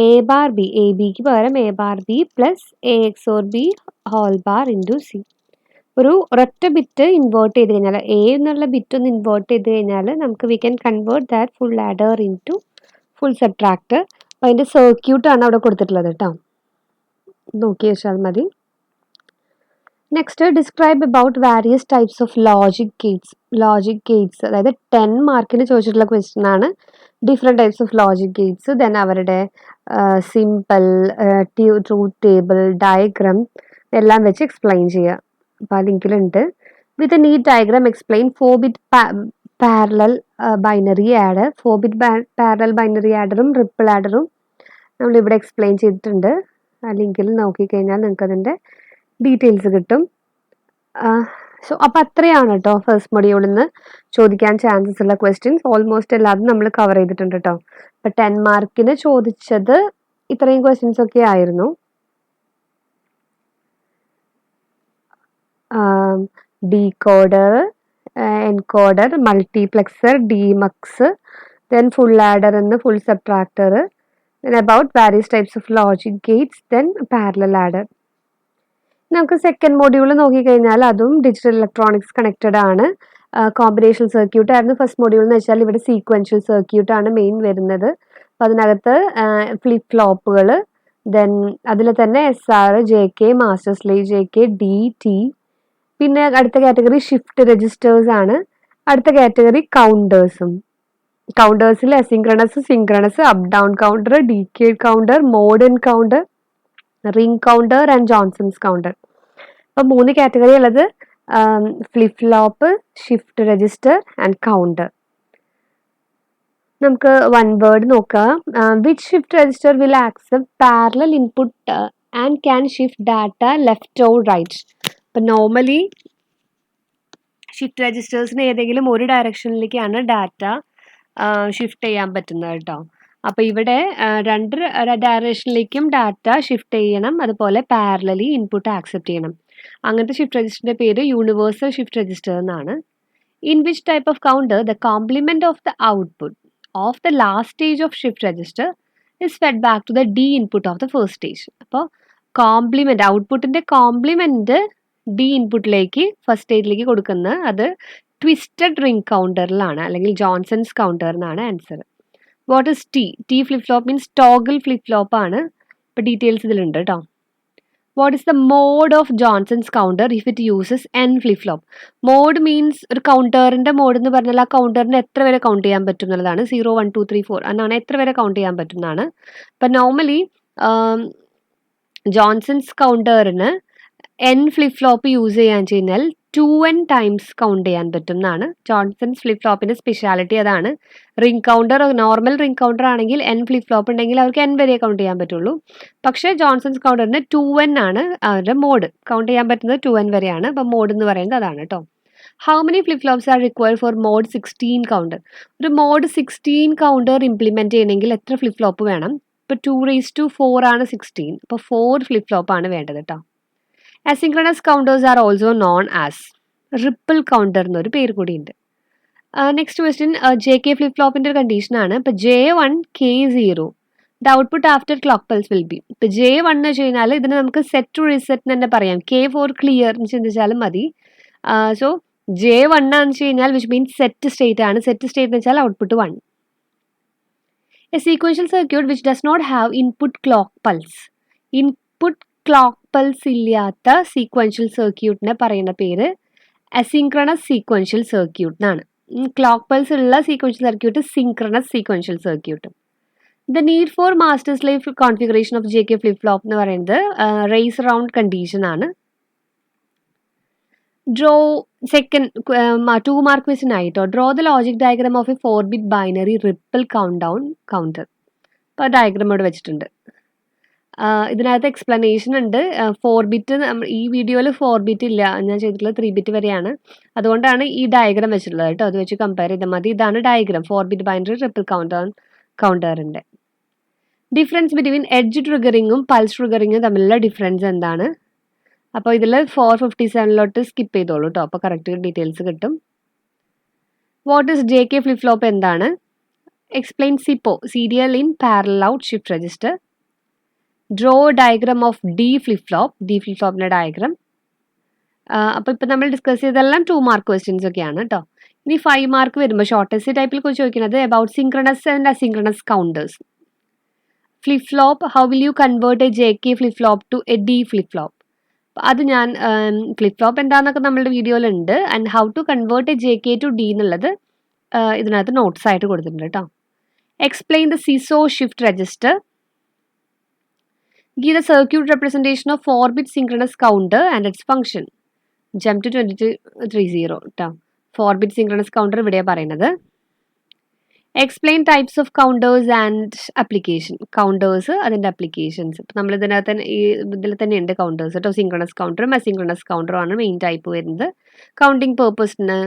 A bar B, ABക്ക് പകരം A bar B plus AXOR B whole bar into C. ഒരു ഒരൊറ്റ bit invert ചെയ്ത് കഴിഞ്ഞാൽ, A എന്നുള്ള ബിറ്റ് ഒന്ന് ഇൻവേർട്ട് ചെയ്ത് കഴിഞ്ഞാൽ നമുക്ക് we can convert that full adder into full subtractor. അപ്പോൾ അതിൻ്റെ സർക്യൂട്ടാണ് അവിടെ കൊടുത്തിട്ടുള്ളത് കേട്ടോ, നോക്കി വെച്ചാൽ മതി. Next, describe about various types of logic gates. Logic gates അതായത് 10 മാർക്കിന് ചോദിച്ചിട്ടുള്ള ക്വസ്റ്റ്യൻ ആണ്. Different types of logic gates, then അവരുടെ സിമ്പിൾ, ട്രൂത്ത് ടേബിൾ, ഡയഗ്രാം എല്ലാം വെച്ച് എക്സ്പ്ലെയിൻ ചെയ്യുക. അപ്പോൾ ആ ലിങ്കിലുണ്ട്. With a neat diagram explain 4-bit parallel binary adder. 4-bit parallel binary ആഡറും റിപ്പിൾ ആഡറും നമ്മളിവിടെ എക്സ്പ്ലെയിൻ ചെയ്തിട്ടുണ്ട്. ആ ലിങ്കിൽ നോക്കിക്കഴിഞ്ഞാൽ നിങ്ങൾക്കതിൻ്റെ ഡീറ്റെയിൽസ് കിട്ടും. സോ അപ്പോൾ അത്രയാണ് കേട്ടോ ഫസ്റ്റ് മൊഡ്യൂളിൽ നിന്ന് ചോദിക്കാൻ ചാൻസസ് ഉള്ള ക്വസ്റ്റ്യൻസ്. ഓൾമോസ്റ്റ് എല്ലാതും നമ്മൾ കവർ ചെയ്തിട്ടുണ്ട് കേട്ടോ. അപ്പോൾ 10 മാർക്കിന് ചോദിച്ചത് ഇത്രയും ക്വസ്റ്റ്യൻസ് ഒക്കെ ആയിരുന്നു. Decoder, encoder, multiplexer, demux, then full adder and the full subtractor, then about various types of logic gates, then parallel adder. നമുക്ക് സെക്കൻഡ് മൊഡ്യൂൾ നോക്കിക്കഴിഞ്ഞാൽ അതും ഡിജിറ്റൽ ഇലക്ട്രോണിക്സ് കണക്റ്റഡ് ആണ്. കോമ്പിനേഷണൽ സർക്യൂട്ട് ആയിരുന്നു ഫസ്റ്റ് മൊഡ്യൂൾ എന്ന് വെച്ചാൽ ഇവിടെ സീക്വൻഷ്യൽ സർക്യൂട്ട് ആണ് main വരുന്നത്. അപ്പം അതിനകത്ത് ഫ്ലിപ്പ് ഫ്ലോപ്പുകൾ, ദെൻ അതിൽ തന്നെ SR, JK, master slave JK, DT, പിന്നെ അടുത്ത കാറ്റഗറി ഷിഫ്റ്റ് രജിസ്റ്റേഴ്സ് ആണ്. അടുത്ത കാറ്റഗറി കൗണ്ടേഴ്സും. കൗണ്ടേഴ്സിൽ asynchronous, synchronous, up down counter, decade counter, modern counter, ring counter and Johnson's counter. അപ്പം 3 കാറ്റഗറി ഉള്ളത് flip flop, shift register and counter. നമുക്ക് one word നോക്കാം. Which shift register will accept parallel input and can shift data left or right. അപ്പം normally shift രജിസ്റ്റേഴ്സിന് ഏതെങ്കിലും ഒരു ഡയറക്ഷനിലേക്കാണ് data shift ചെയ്യാൻ പറ്റുന്നത് കേട്ടോ. അപ്പോൾ ഇവിടെ 2 ഡയറക്ഷനിലേക്കും ഡാറ്റ ഷിഫ്റ്റ് ചെയ്യണം, അതുപോലെ പാരലലി ഇൻപുട്ട് ആക്സെപ്റ്റ് ചെയ്യണം. അങ്ങനത്തെ ഷിഫ്റ്റ് രജിസ്റ്ററിൻ്റെ പേര് യൂണിവേഴ്സൽ ഷിഫ്റ്റ് രജിസ്റ്റർ എന്നാണ്. In which type of counter the complement of the output of the last stage of shift register is fed back to the D input of the first stage. അപ്പോൾ complement, ഔട്ട്പുട്ടിൻ്റെ complement D ഇൻപുട്ടിലേക്ക് first സ്റ്റേജിലേക്ക് കൊടുക്കുന്നത് അത് twisted ring കൗണ്ടറിലാണ്, അല്ലെങ്കിൽ Johnson's counter എന്നാണ് answer. What is T flip flop means toggle flip flop ആണ്. ഇപ്പോൾ ഡീറ്റെയിൽസ് ഇതിലുണ്ട് കേട്ടോ. What is the mode of Johnson's counter if it uses N flip flop. Mode means ഒരു കൗണ്ടറിൻ്റെ മോഡ് എന്ന് പറഞ്ഞാൽ ആ കൗണ്ടറിന് എത്ര വരെ കൗണ്ട് ചെയ്യാൻ പറ്റും എന്നുള്ളതാണ്. 0, 1, 2, 3, 4 എന്നാണ് എത്ര വരെ കൗണ്ട് ചെയ്യാൻ പറ്റുന്നതാണ്. അപ്പം നോർമലി ജോൺസൺസ് കൗണ്ടറിന് എൻ ഫ്ലിപ്പ് ഫ്ലോപ്പ് യൂസ് ചെയ്യാൻ കഴിഞ്ഞാൽ 2n ടൈംസ് കൗണ്ട് ചെയ്യാൻ പറ്റും എന്നാണ്. ജോൺസൺസ് ഫ്ലിപ്പ് ഫ്ലോപ്പിൻ്റെ സ്പെഷ്യാലിറ്റി അതാണ്. Ring counter, normal ring counter ആണെങ്കിൽ n ഫ്ലിപ്പ് ഫ്ലോപ്പ് ഉണ്ടെങ്കിൽ അവർക്ക് n വരെ കൗണ്ട് ചെയ്യാൻ പറ്റുള്ളൂ. പക്ഷേ ജോൺസൺസ് കൗണ്ടറിന് 2n ആണ് അവരുടെ മോഡ്. കൗണ്ട് ചെയ്യാൻ പറ്റുന്നത് 2n വരെയാണ്. അപ്പം മോഡ് എന്ന് പറയുന്നത് അതാണ് കേട്ടോ. How many flip flops are required for mode 16 counter. ഒരു മോഡ് 16 കൗണ്ടർ ഇംപ്ലിമെൻറ്റ് ചെയ്യണമെങ്കിൽ എത്ര ഫ്ലിപ്പ് ഫ്ലോപ്പ് വേണം? ഇപ്പോൾ 2⁴ ആണ് 16. അപ്പോൾ 4 ഫ്ലിപ്പ് ഫ്ലോപ്പ് ആണ് വേണ്ടത് കേട്ടോ. Asynchronous counters are also known as ripple counter എന്നൊരു പേര് കൂടിയുണ്ട്. നെക്സ്റ്റ് ക്വസ്റ്റ്യൻ JK ഫ്ലിപ്പ് ഫ്ലോപ്പിൻ്റെ ഒരു കണ്ടീഷനാണ്. ഇപ്പോൾ J1 K0 the output after clock pulse will be. ഇപ്പോൾ J1 എന്ന് വെച്ച് കഴിഞ്ഞാൽ ഇതിന് നമുക്ക് സെറ്റ് ടു റിസെറ്റ് എന്ന് തന്നെ പറയാം. K4 ക്ലിയർ എന്ന് ചിന്തിച്ചാലും മതി. സോ J1 ആണെന്ന് വെച്ച് കഴിഞ്ഞാൽ വിച്ച് മീൻസ് സെറ്റ് സ്റ്റേറ്റ് ആണ്. സെറ്റ് സ്റ്റേറ്റ് എന്ന് വെച്ചാൽ output 1. A sequential circuit which does not have input clock pulse. Input clock pulse ഇല്ലാത്ത സീക്വൻഷ്യൽ സർക്യൂട്ടിനെ പറയുന്ന പേര് അസിൻക്രണസ് സീക്വൻഷ്യൽ സർക്യൂട്ട് എന്നാണ്. ക്ലോക്ക് പൾസ് ഉള്ള sequential circuit synchronous sequential circuit. The need for master slave configuration of JK flip flop എന്ന് പറയുന്നത് race round condition ആണ്. Draw second 2 mark question ആയിട്ടോ. Draw the logic diagram of A 4-bit binary ripple count down counter. അപ്പോൾ diagram ഇവിടെ വെച്ചിട്ടുണ്ട്. ഇതിനകത്ത് explanation ഉണ്ട്. 4 bit ഈ വീഡിയോയിൽ 4 ബിറ്റ് ഇല്ല, ഞാൻ ചെയ്തിട്ടുള്ളത് 3 ബിറ്റ് വരെയാണ്. അതുകൊണ്ടാണ് ഈ ഡയഗ്രാം വെച്ചിട്ടുള്ളത് കേട്ടോ. അത് വെച്ച് കമ്പയർ ചെയ്താൽ മതി. ഇതാണ് ഡയഗ്രാം 4-bit ബൈനറി റിപ്പിൾ കൗണ്ടറിൻ്റെ. ഡിഫറൻസ് ബിറ്റ്വീൻ എഡ്ജ് ട്രിഗറിങ്ങും പൾസ് ട്രിഗറിങ്ങും തമ്മിലുള്ള ഡിഫറൻസ് എന്താണ്? അപ്പോൾ ഇതിൽ 457 സ്കിപ്പ് ചെയ്തോളൂ കേട്ടോ. അപ്പോൾ കറക്റ്റ് ഡീറ്റെയിൽസ് കിട്ടും. What is JK flip flop എന്താണ്? Explain SIPO serial in parallel out shift register. Draw diagram of D flip ഫ്ലോപ്പിൻ്റെ ഡയഗ്രാം. അപ്പോൾ ഇപ്പോൾ നമ്മൾ ഡിസ്കസ് ചെയ്തെല്ലാം 2 മാർക്ക് ക്വസ്റ്റ്യൻസ് ഒക്കെയാണ് കേട്ടോ. ഇനി 5 മാർക്ക് വരുമ്പോൾ ഷോർട്ടസ്റ്റ് ടൈപ്പിൽ ചോദിക്കുന്നത് about synchronous and asynchronous counters. Flip flop, how will you convert a JK flip flop to a D flip flop. അത് ഞാൻ ഫ്ലിപ്പ് ഫ്ലോപ്പ് എന്താണെന്നൊക്കെ നമ്മളുടെ വീഡിയോയിലുണ്ട്. And how to convert a JK to D എന്നുള്ളത് ഇതിനകത്ത് notes ആയിട്ട് കൊടുത്തിട്ടുണ്ട് കേട്ടോ. Explain the SISO shift register. Give the circuit representation of 4-bit synchronous counter and its function. Jump to 2230 കേട്ടോ. 4-bit synchronous counter ഇവിടെയാണ് പറയുന്നത്. Explain types of counters and application. Counters അതിൻ്റെ applications. ഇപ്പം നമ്മൾ ഇതിനകത്ത് തന്നെ ഇതിൽ തന്നെ ഉണ്ട് കൗണ്ടേഴ്സ് കേട്ടോ. സിങ്ക്രണസ് കൗണ്ടറും അസിങ്ക്രണസ് കൗണ്ടറും ആണ് മെയിൻ ടൈപ്പ് വരുന്നത്. കൗണ്ടിങ് പേർപ്പസിന്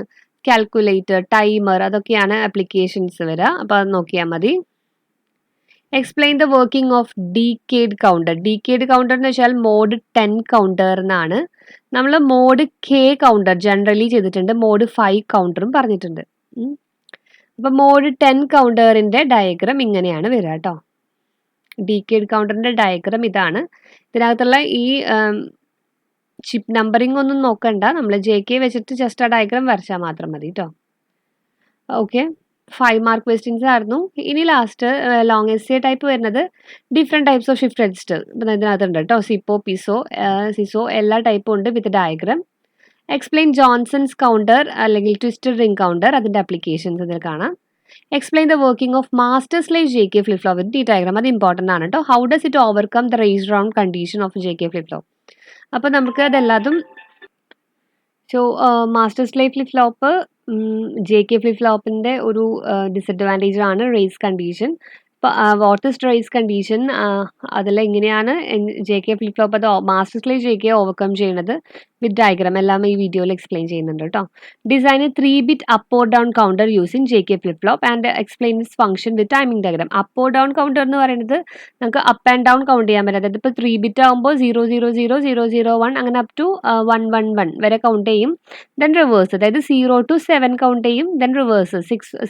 കാൽക്കുലേറ്റർ, ടൈമർ അതൊക്കെയാണ് ആപ്ലിക്കേഷൻസ് വരിക. അപ്പോൾ അത് നോക്കിയാൽ മതി. Explain the working of decade counter. Decade counter എന്ന് വെച്ചാൽ മോഡ് 10 കൗണ്ടർ എന്നാണ്. നമ്മൾ മോഡ് കെ കൗണ്ടർ ജനറലി ചെയ്തിട്ടുണ്ട്, മോഡ് 5 കൗണ്ടറും പറഞ്ഞിട്ടുണ്ട്. അപ്പം മോഡ് 10 കൗണ്ടറിൻ്റെ ഡയഗ്രാം ഇങ്ങനെയാണ് വരിക കേട്ടോ. ഡീക്കേഡ് കൗണ്ടറിൻ്റെ ഡയഗ്രാം ഇതാണ്. ഇതിനകത്തുള്ള ഈ ചിപ്പ് നമ്പറിംഗ് ഒന്നും നോക്കണ്ട, നമ്മൾ JK വെച്ചിട്ട് ജസ്റ്റ് ആ ഡയഗ്രാം വരച്ചാൽ മാത്രം മതി കേട്ടോ. ഓക്കെ, 5 മാർക്ക് ക്വസ്റ്റ്യൻസ് ആയിരുന്നു. ഇനി ലാസ്റ്റ് ലോങ് എസ്സേ ടൈപ്പ് വരുന്നത് different types of shift register. ഇപ്പം ഇതിനകത്തുണ്ട് കേട്ടോ. സിപ്പോ, പിസോ, സിസോ എല്ലാ ടൈപ്പും ഉണ്ട് വിത്ത് ഡയഗ്രാം. എക്സ്പ്ലെയിൻ ജോൺസൺസ് കൗണ്ടർ അല്ലെങ്കിൽ ട്വിസ്റ്റഡ് റിംഗ് കൗണ്ടർ, അതിൻ്റെ അപ്ലിക്കേഷൻസ് ഇതിൽ കാണാം. Explain the working of master slave JK flip flop with diagram. അത് ഇമ്പോർട്ടൻ്റ് ആണ് കേട്ടോ. How does it overcome the race round condition of JK flip flop. അപ്പോൾ നമുക്ക് അതെല്ലാതും master slave flip flop JK flip ഫ്ലോപ്പിൻ്റെ ഒരു disadvantage ആണ് race condition. What is race condition, അതിൽ എങ്ങനെയാണ് JK ഫ്ലിപ്പ് ഫ്ലോപ്പ് അത് മാസ്റ്റർ സ്ലേവ് JK ഓവർകം ചെയ്യുന്നത് with diagram എല്ലാം ഈ വീഡിയോയിൽ എക്സ്പ്ലെയിൻ ചെയ്യുന്നുണ്ട് കേട്ടോ. Design 3-bit up or down counter using JK flip flop and explain this function with timing diagram. Up or down counter എന്ന് പറയുന്നത് നമുക്ക് അപ്പ് ആൻഡ് ഡൗൺ കൗണ്ട് ചെയ്യാൻ പറ്റും. അതായത് ഇപ്പോൾ 3-bit ആകുമ്പോൾ 0000001 അങ്ങനെ അപ് ടു 111 വരെ കൗണ്ട് ചെയ്യും. ദെൻ റിവേഴ്സ്, അതായത് 0 to 7 കൗണ്ട് ചെയ്യും. ദെൻ റിവേഴ്സ്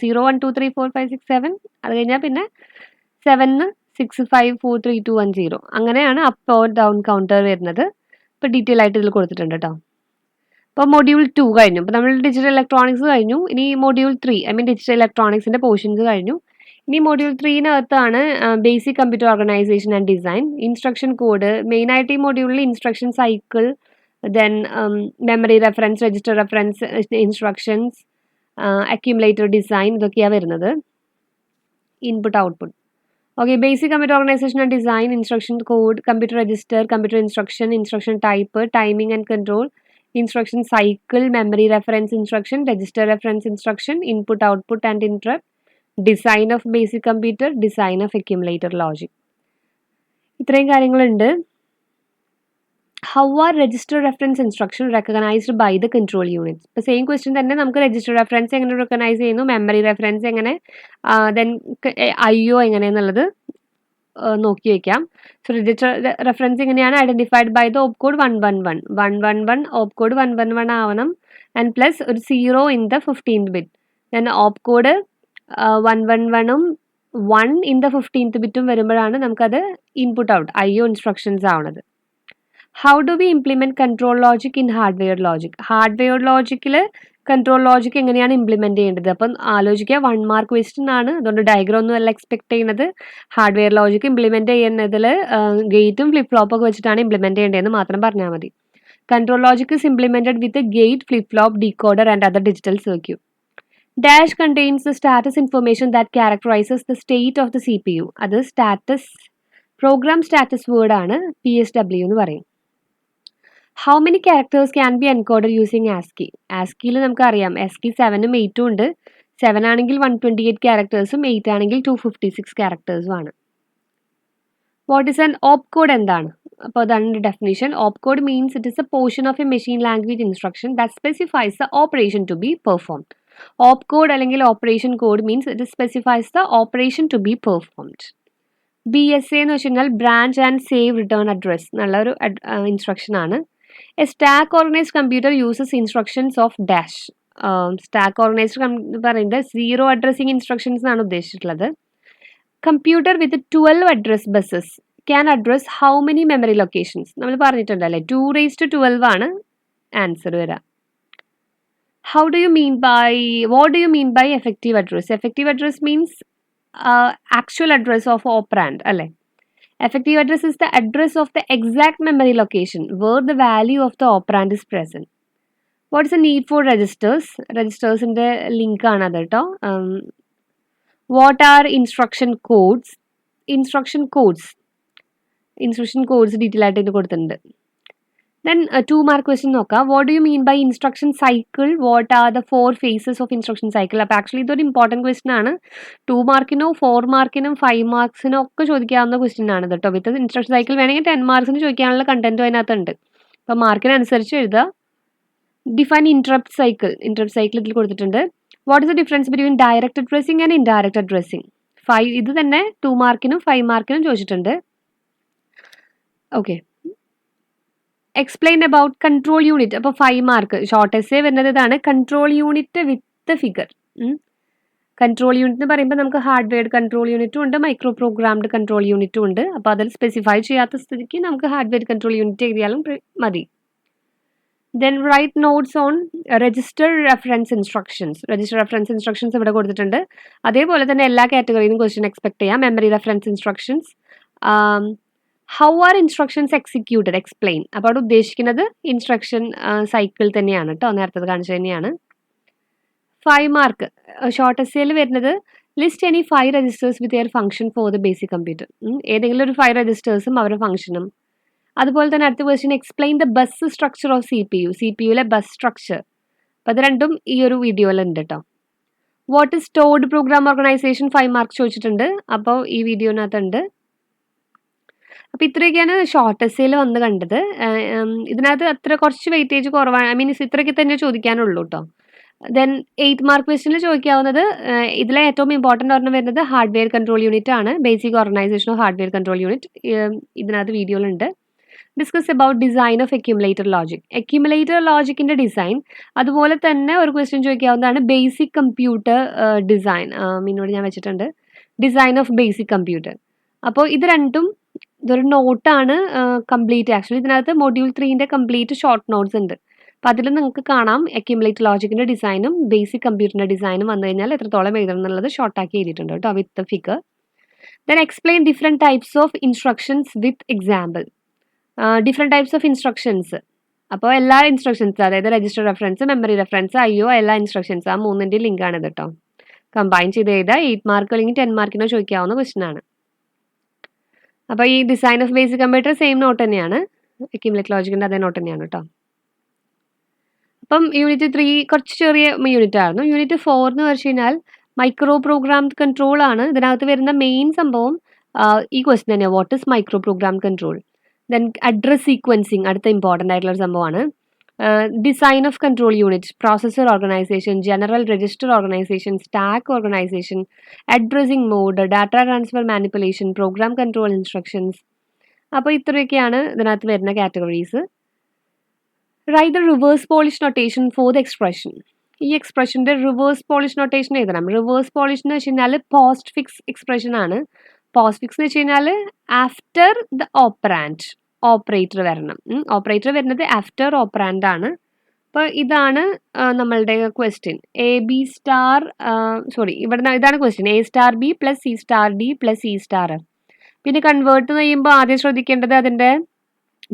0 1 2 3 4 5 6 7, അത് കഴിഞ്ഞാൽ പിന്നെ 7 6 5 4 3 2 1 0 അങ്ങനെയാണ് അപ്പ് ഓർ ഡൗൺ കൗണ്ടർ വരുന്നത്. ഇപ്പോൾ ഡീറ്റെയിൽ ആയിട്ട് ഇതിൽ കൊടുത്തിട്ടുണ്ട് കേട്ടോ. അപ്പോൾ മൊഡ്യൂൾ 2 കഴിഞ്ഞു. അപ്പോൾ നമ്മൾ ഡിജിറ്റൽ ഇലക്ട്രോണിക്സ് കഴിഞ്ഞു. ഇനി മൊഡ്യൂൾ 3 ഡിജിറ്റൽ ഇലക്ട്രോണിക്സിൻ്റെ പോർഷൻസ് കഴിഞ്ഞു. ഇനി മൊഡ്യൂൾ 3-നകത്താണ് basic computer organisation and design, instruction code. മെയിനായിട്ട് ഈ മൊഡ്യൂളിൽ instruction cycle, then memory reference, register reference, instructions, accumulator design ഇതൊക്കെയാണ് വരുന്നത്. Input output. Okay, basic computer organization and design, instruction code, computer register, computer instruction, instruction type, timing and control, instruction cycle, memory reference instruction, register reference instruction, input, output and interrupt, design of basic computer, design of accumulator logic. ഇത്രയും കാര്യങ്ങളുണ്ട്. How are register reference instruction recognized by the control units? ഇപ്പോൾ same question തന്നെ നമുക്ക് register reference എങ്ങനെ recognise ചെയ്യുന്നു, memory reference എങ്ങനെ, then IO എങ്ങനെയെന്നുള്ളത് നോക്കി വയ്ക്കാം. സോ രജിസ്റ്റർ റെഫറൻസ് എങ്ങനെയാണ് identified by the opcode 111 opcode 111 ആവണം, ആൻഡ് പ്ലസ് ഒരു 0 in the 15th bit. Then opcode 111ഉം 1 ഇൻ ദ 15th ബിറ്റും വരുമ്പോഴാണ് നമുക്കത് ഇൻപുട്ട് ഔട്ട് IO ഇൻസ്ട്രക്ഷൻസ് ആവണത്. How do we implement control logic in hardware logic. Hardware ലോജിക്കിൽ control logic എങ്ങനെയാണ് implement ചെയ്യേണ്ടത്. അപ്പം ആലോചിക്കുക, 1 മാർക്ക് ക്വസ്റ്റ്യൻ ആണ്, അതുകൊണ്ട് ഡയഗ്രാം ഒന്നും അല്ല എക്സ്പെക്ട് ചെയ്യുന്നത്. ഹാർഡ്വെയർ ലോജിക് ഇംപ്ലിമെൻറ്റ് ചെയ്യുന്നതിൽ ഗേറ്റും ഫ്ലിപ്പ് ഫ്ലോപ്പൊക്കെ വെച്ചിട്ടാണ് ഇംപ്ലിമെൻറ്റ് ചെയ്യേണ്ടതെന്ന് മാത്രം പറഞ്ഞാൽ മതി. Control logic is implemented with gate, flip flop, decoder and other digital circuit. Dash contains the status information that characterizes the state of the CPU. അത് status, programme status word ആണ്, PSW എന്ന് പറയും. How many characters can be encoded using ASCII. ASCIIയിൽ നമുക്കറിയാം ASCII 7ഉം 8ഉം ഉണ്ട്. 7 ആണെങ്കിൽ 128 ക്യാരക്ടേഴ്സും 8 ആണെങ്കിൽ 256 ക്യാരക്ടേഴ്സും ആണ്. What is an opcode എന്താണ്? അപ്പോൾ അതാണ് definition. Opcode means it is a portion of a machine language instruction that specifies the operation to be performed. Opcode അല്ലെങ്കിൽ operation code means it specifies the operation to be performed. BSA എന്ന് വെച്ച് കഴിഞ്ഞാൽ branch and save return address എന്നുള്ളൊരു instruction ആണ്. A stack organised computer uses instructions of dash. Stack organised പറയുന്നത് 0 addressing instructions എന്നാണ് ഉദ്ദേശിച്ചിട്ടുള്ളത്. Computer with 12 address buses can address how many memory locations. നമ്മൾ പറഞ്ഞിട്ടുണ്ടല്ലേ, 2⁻12 ആണ് ആൻസർ വരാം. What do you mean by effective address? Effective address means actual address of operand, alle. Effective address is the address of the exact memory location where the value of the operand is present. What is the need for registers? Registers in the link another to. What are instruction codes? Instruction codes detail ആയിട്ട് കൊടുത്തിട്ടുണ്ട്. Then 2-mark question നോക്കാം. What do you mean by instruction cycle? What are the 4 phases of instruction cycle? അപ്പോൾ actually ഇതൊരു important question ആണ്. 2 മാർക്കിനോ 4 മാർക്കിനും 5 മാർക്സിനോ ഒക്കെ ചോദിക്കാവുന്ന question ആണ് കേട്ടോ. വിത്ത് instruction cycle വേണമെങ്കിൽ 10 മാർക്സിന് ചോദിക്കാനുള്ള കണ്ടന്റും അതിനകത്തുണ്ട്. അപ്പോൾ മാർക്കിനനുസരിച്ച് എഴുതുക. Define interrupt cycle. Interrupt cycle ഇതിൽ കൊടുത്തിട്ടുണ്ട്. What is the difference between direct addressing and indirect addressing? ഇത് തന്നെ 2 മാർക്കിനും 5 മാർക്കിനും ചോദിച്ചിട്ടുണ്ട്. Okay, explain about control unit. അപ്പോൾ 5 മാർക്ക് ഷോർട്ട് എസ്സേ വരുന്നത് ഇതാണ്, control unit with figure. Control unit എന്ന് പറയുമ്പോൾ നമുക്ക് ഹാർഡ്വെയർ കൺട്രോൾ യൂണിറ്റും ഉണ്ട്, മൈക്രോ പ്രോഗ്രാംഡ് കൺട്രോൾ യൂണിറ്റും ഉണ്ട്. അപ്പോൾ അതിൽ സ്പെസിഫൈ ചെയ്യാത്ത സ്ഥിതിക്ക് നമുക്ക് ഹാർഡ്വെയർ കൺട്രോൾ യൂണിറ്റ് എഴുതിയാലും മതി. Then write notes on register reference instructions. Register reference instructions ഇവിടെ കൊടുത്തിട്ടുണ്ട്. അതേപോലെ തന്നെ എല്ലാ കാറ്റഗറിയിലും ക്വസ്റ്റ്യൻ എക്സ്പെക്ട് ചെയ്യാം. Memory reference instructions. How are instructions executed? Explain. അപ്പോൾ അവിടെ ഉദ്ദേശിക്കുന്നത് ഇൻസ്ട്രക്ഷൻ സൈക്കിൾ തന്നെയാണ് കേട്ടോ, നേരത്തെ കാണിച്ചത് തന്നെയാണ്. 5 മാർക്ക് ഷോർട്ട് എസ്സേയിൽ വരുന്നത് list any 5 registers with their function for the basic computer. ഏതെങ്കിലും ഒരു 5 രജിസ്റ്റേഴ്സും അവരുടെ ഫംഗ്ഷനും. അതുപോലെ തന്നെ അടുത്ത question explain the bus structure of CPU. CPUയിലെ ബസ് സ്ട്രക്ചർ. അപ്പോൾ അത് രണ്ടും ഈ ഒരു വീഡിയോയിലുണ്ട് കേട്ടോ. What is stored program organization? 5 mark ചോദിച്ചിട്ടുണ്ട്. അപ്പോൾ ഈ വീഡിയോനകത്തുണ്ട്. അപ്പോൾ ഇത്രയൊക്കെയാണ് ഷോർട്ട് എസ്സേയിൽ വന്ന് കണ്ടത്. ഇതിനകത്ത് അത്ര കുറച്ച് വെയിറ്റേജ് കുറവാണ്. ഐ മീൻ ഇത്രയൊക്കെ തന്നെ ചോദിക്കാനുള്ളൂ കേട്ടോ. ദെൻ 8 മാർക്ക് ക്വസ്റ്റ്യനിൽ ചോദിക്കാവുന്നത് ഇതിലെ ഏറ്റവും ഇമ്പോർട്ടൻ്റ് ഒരെണ്ണം വരുന്നത് ഹാർഡ്വെയർ കൺട്രോൾ യൂണിറ്റ് ആണ്. Basic organization of hardware control unit ഇതിനകത്ത് വീഡിയോയിലുണ്ട്. Discuss about design of accumulator logic. Accumulator ലോജിക്കിൻ്റെ ഡിസൈൻ. അതുപോലെ തന്നെ ഒരു ക്വസ്റ്റ്യൻ ചോദിക്കാവുന്നതാണ് ബേസിക് കമ്പ്യൂട്ടർ ഡിസൈൻ. മീനോട് ഞാൻ വെച്ചിട്ടുണ്ട് ഡിസൈൻ ഓഫ് ബേസിക് കമ്പ്യൂട്ടർ. അപ്പോൾ ഇത് രണ്ടും ഇതൊരു നോട്ടാണ് കംപ്ലീറ്റ്. ആക്ച്വലി ഇതിനകത്ത് മൊഡ്യൂൾ 3ൻ്റെ കംപ്ലീറ്റ് ഷോർട്ട് നോട്ട്സ് ഉണ്ട്. അപ്പോൾ അതിൽ നിങ്ങൾക്ക് കാണാം അക്യുമുലേറ്റർ ലോജിക്കിൻ്റെ ഡിസൈനും ബേസിക് കമ്പ്യൂട്ടറിൻ്റെ ഡിസൈനും വന്നു കഴിഞ്ഞാൽ എത്രത്തോളം എഴുതണം എന്നുള്ളത് ഷോർട്ടാക്കി എഴുതിയിട്ടുണ്ട് കേട്ടോ, with figure. Then explain different types of instructions with example. Different types of instructions. അപ്പോൾ എല്ലാ ഇൻസ്ട്രക്ഷൻസ്, അതായത് register reference, memory reference, IO, എല്ലാ ഇൻസ്ട്രക്ഷൻസ് ആ 3ൻ്റെ ലിങ്കാണിത് കേട്ടോ. കമ്പൈൻ ചെയ്ത് എഴുതുക. 8 മാർക്ക് അല്ലെങ്കിൽ 10 മാർക്കിനോ ചോദിക്കാവുന്ന ക്വസ്റ്റൻ ആണ്. അപ്പോൾ ഈ design of basic computer same note തന്നെയാണ്, അക്യുമുലേറ്റർ ലോജിക്കിൻ്റെ അതേ നോട്ട് തന്നെയാണ് കേട്ടോ. അപ്പം യൂണിറ്റ് 3 കുറച്ച് ചെറിയ യൂണിറ്റ് ആയിരുന്നു. യൂണിറ്റ് 4 എന്ന് വെച്ച് കഴിഞ്ഞാൽ മൈക്രോ പ്രോഗ്രാംഡ് കൺട്രോൾ ആണ്. ഇതിനകത്ത് വരുന്ന മെയിൻ സംഭവം ഈ ക്വസ്റ്റ്യൻ തന്നെയാണ്, what is micro programmed control. Then address sequencing അടുത്ത ഇമ്പോർട്ടൻ്റ് ആയിട്ടുള്ള ഒരു സംഭവമാണ്. Design of control unit, processor organization, general register organization, stack organization, addressing mode, data transfer manipulation, program control instructions. അപ്പോൾ ഇത്രയൊക്കെയാണ് ഇതിനകത്ത് വരുന്ന categories. Write the reverse Polish notation for the expression. ഈ എക്സ്പ്രഷൻ്റെ റിവേഴ്സ് പോളിഷ് നൊട്ടേഷൻ എഴുതണം. Reverse Polish എന്ന് വെച്ച് കഴിഞ്ഞാൽ പോസ്റ്റ് ഫിക്സ് എക്സ്പ്രഷൻ ആണ്. പോസ്റ്റ് ഫിക്സ് എന്ന് വെച്ച് കഴിഞ്ഞാൽ ആഫ്റ്റർ ദ ഓപ്പറാൻഡ് ഓപ്പറേറ്റർ വരണം. ഓപ്പറേറ്റർ വരുന്നത് ആഫ്റ്റർ ഓപ്പറാൻഡ് ആണ്. അപ്പോൾ ഇതാണ് നമ്മളുടെ ക്വസ്റ്റ്യൻ. AB സ്റ്റാർ ഇവിടെ ഇതാണ് ക്വസ്റ്റ്യൻ. A*B + C*D + C*. പിന്നെ കൺവേർട്ട് ചെയ്യുമ്പോൾ ആദ്യം ശ്രദ്ധിക്കേണ്ടത് അതിൻ്റെ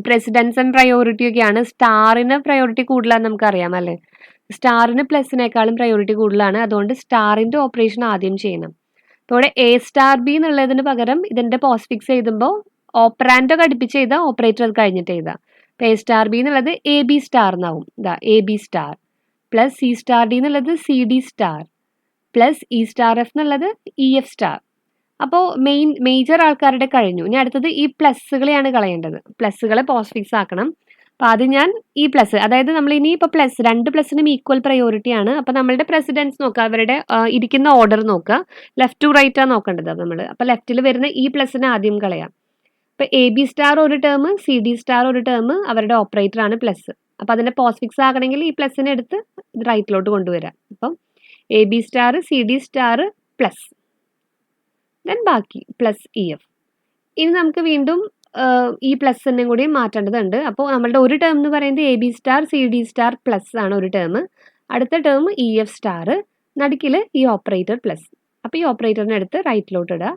പ്രസിഡൻസ് ആൻഡ് പ്രയോറിറ്റി ഒക്കെയാണ്. സ്റ്റാറിന് പ്രയോറിറ്റി കൂടുതലാണെന്ന് നമുക്കറിയാം അല്ലേ. സ്റ്റാറിന് പ്ലസിനേക്കാളും പ്രയോറിറ്റി കൂടുതലാണ്. അതുകൊണ്ട് സ്റ്റാറിൻ്റെ ഓപ്പറേഷൻ ആദ്യം ചെയ്യണം. അപ്പോൾ A*B എന്നുള്ളതിന് പകരം ഇതിൻ്റെ പോസ്റ്റ് ഫിക്സ് എഴുതുമ്പോൾ ഓപ്പറാൻഡൊക്കെ അടുപ്പിച്ച് ചെയ്താൽ ഓപ്പറേറ്റർ അത് കഴിഞ്ഞിട്ട് എഴുതാം. അപ്പോൾ A*B എന്നുള്ളത് AB സ്റ്റാർ എന്നാവും. ഇതാ AB സ്റ്റാർ + C*D എന്നുള്ളത് CD സ്റ്റാർ + E*F എന്നുള്ളത് EF സ്റ്റാർ. അപ്പോൾ മേജർ ആൾക്കാരുടെ കഴിഞ്ഞു. ഇനി അടുത്തത് ഈ പ്ലസ്സുകളെയാണ് കളയേണ്ടത്. പ്ലസ്സുകളെ പോസ്റ്റ് ഫിക്സ് ആക്കണം. അപ്പോൾ അത് ഞാൻ ഈ പ്ലസ്, അതായത് നമ്മൾ ഇനി ഇപ്പോൾ പ്ലസ് 2 പ്ലസിനും ഈക്വൽ പ്രയോറിറ്റി ആണ്. അപ്പോൾ നമ്മളുടെ പ്രസിഡൻസ് നോക്കുക, അവരുടെ ഇരിക്കുന്ന ഓർഡർ നോക്കുക, ലെഫ്റ്റ് ടു റൈറ്റ് ആണ് നോക്കേണ്ടത് നമ്മൾ. അപ്പോൾ ലെഫ്റ്റിൽ വരുന്ന ഈ പ്ലസിനെ ആദ്യം കളയാം. ഇപ്പോൾ AB സ്റ്റാർ ഒരു ടേം, CD സ്റ്റാർ ഒരു ടേം, അവരുടെ ഓപ്പറേറ്റർ ആണ് പ്ലസ്. അപ്പോൾ അതിൻ്റെ പോസ്റ്റ് ഫിക്സ് ആക്കണമെങ്കിൽ ഈ പ്ലസിനെ എടുത്ത് ഇത് റൈറ്റിലോട്ട് കൊണ്ടുവരാം. അപ്പം AB star, CD star plus, then ബാക്കി +EF. ഇനി നമുക്ക് വീണ്ടും ഈ പ്ലസിനെ കൂടി മാറ്റേണ്ടതുണ്ട്. അപ്പോൾ നമ്മളുടെ ഒരു ടേം എന്ന് പറയുന്നത് AB star CD star plus ആണ് ഒരു ടേം. അടുത്ത ടേം EF സ്റ്റാർ, നടുക്കിൽ ഈ ഓപ്പറേറ്റർ പ്ലസ്. അപ്പോൾ ഈ ഓപ്പറേറ്ററിനെ എടുത്ത് റൈറ്റിലോട്ട് ഇടുക.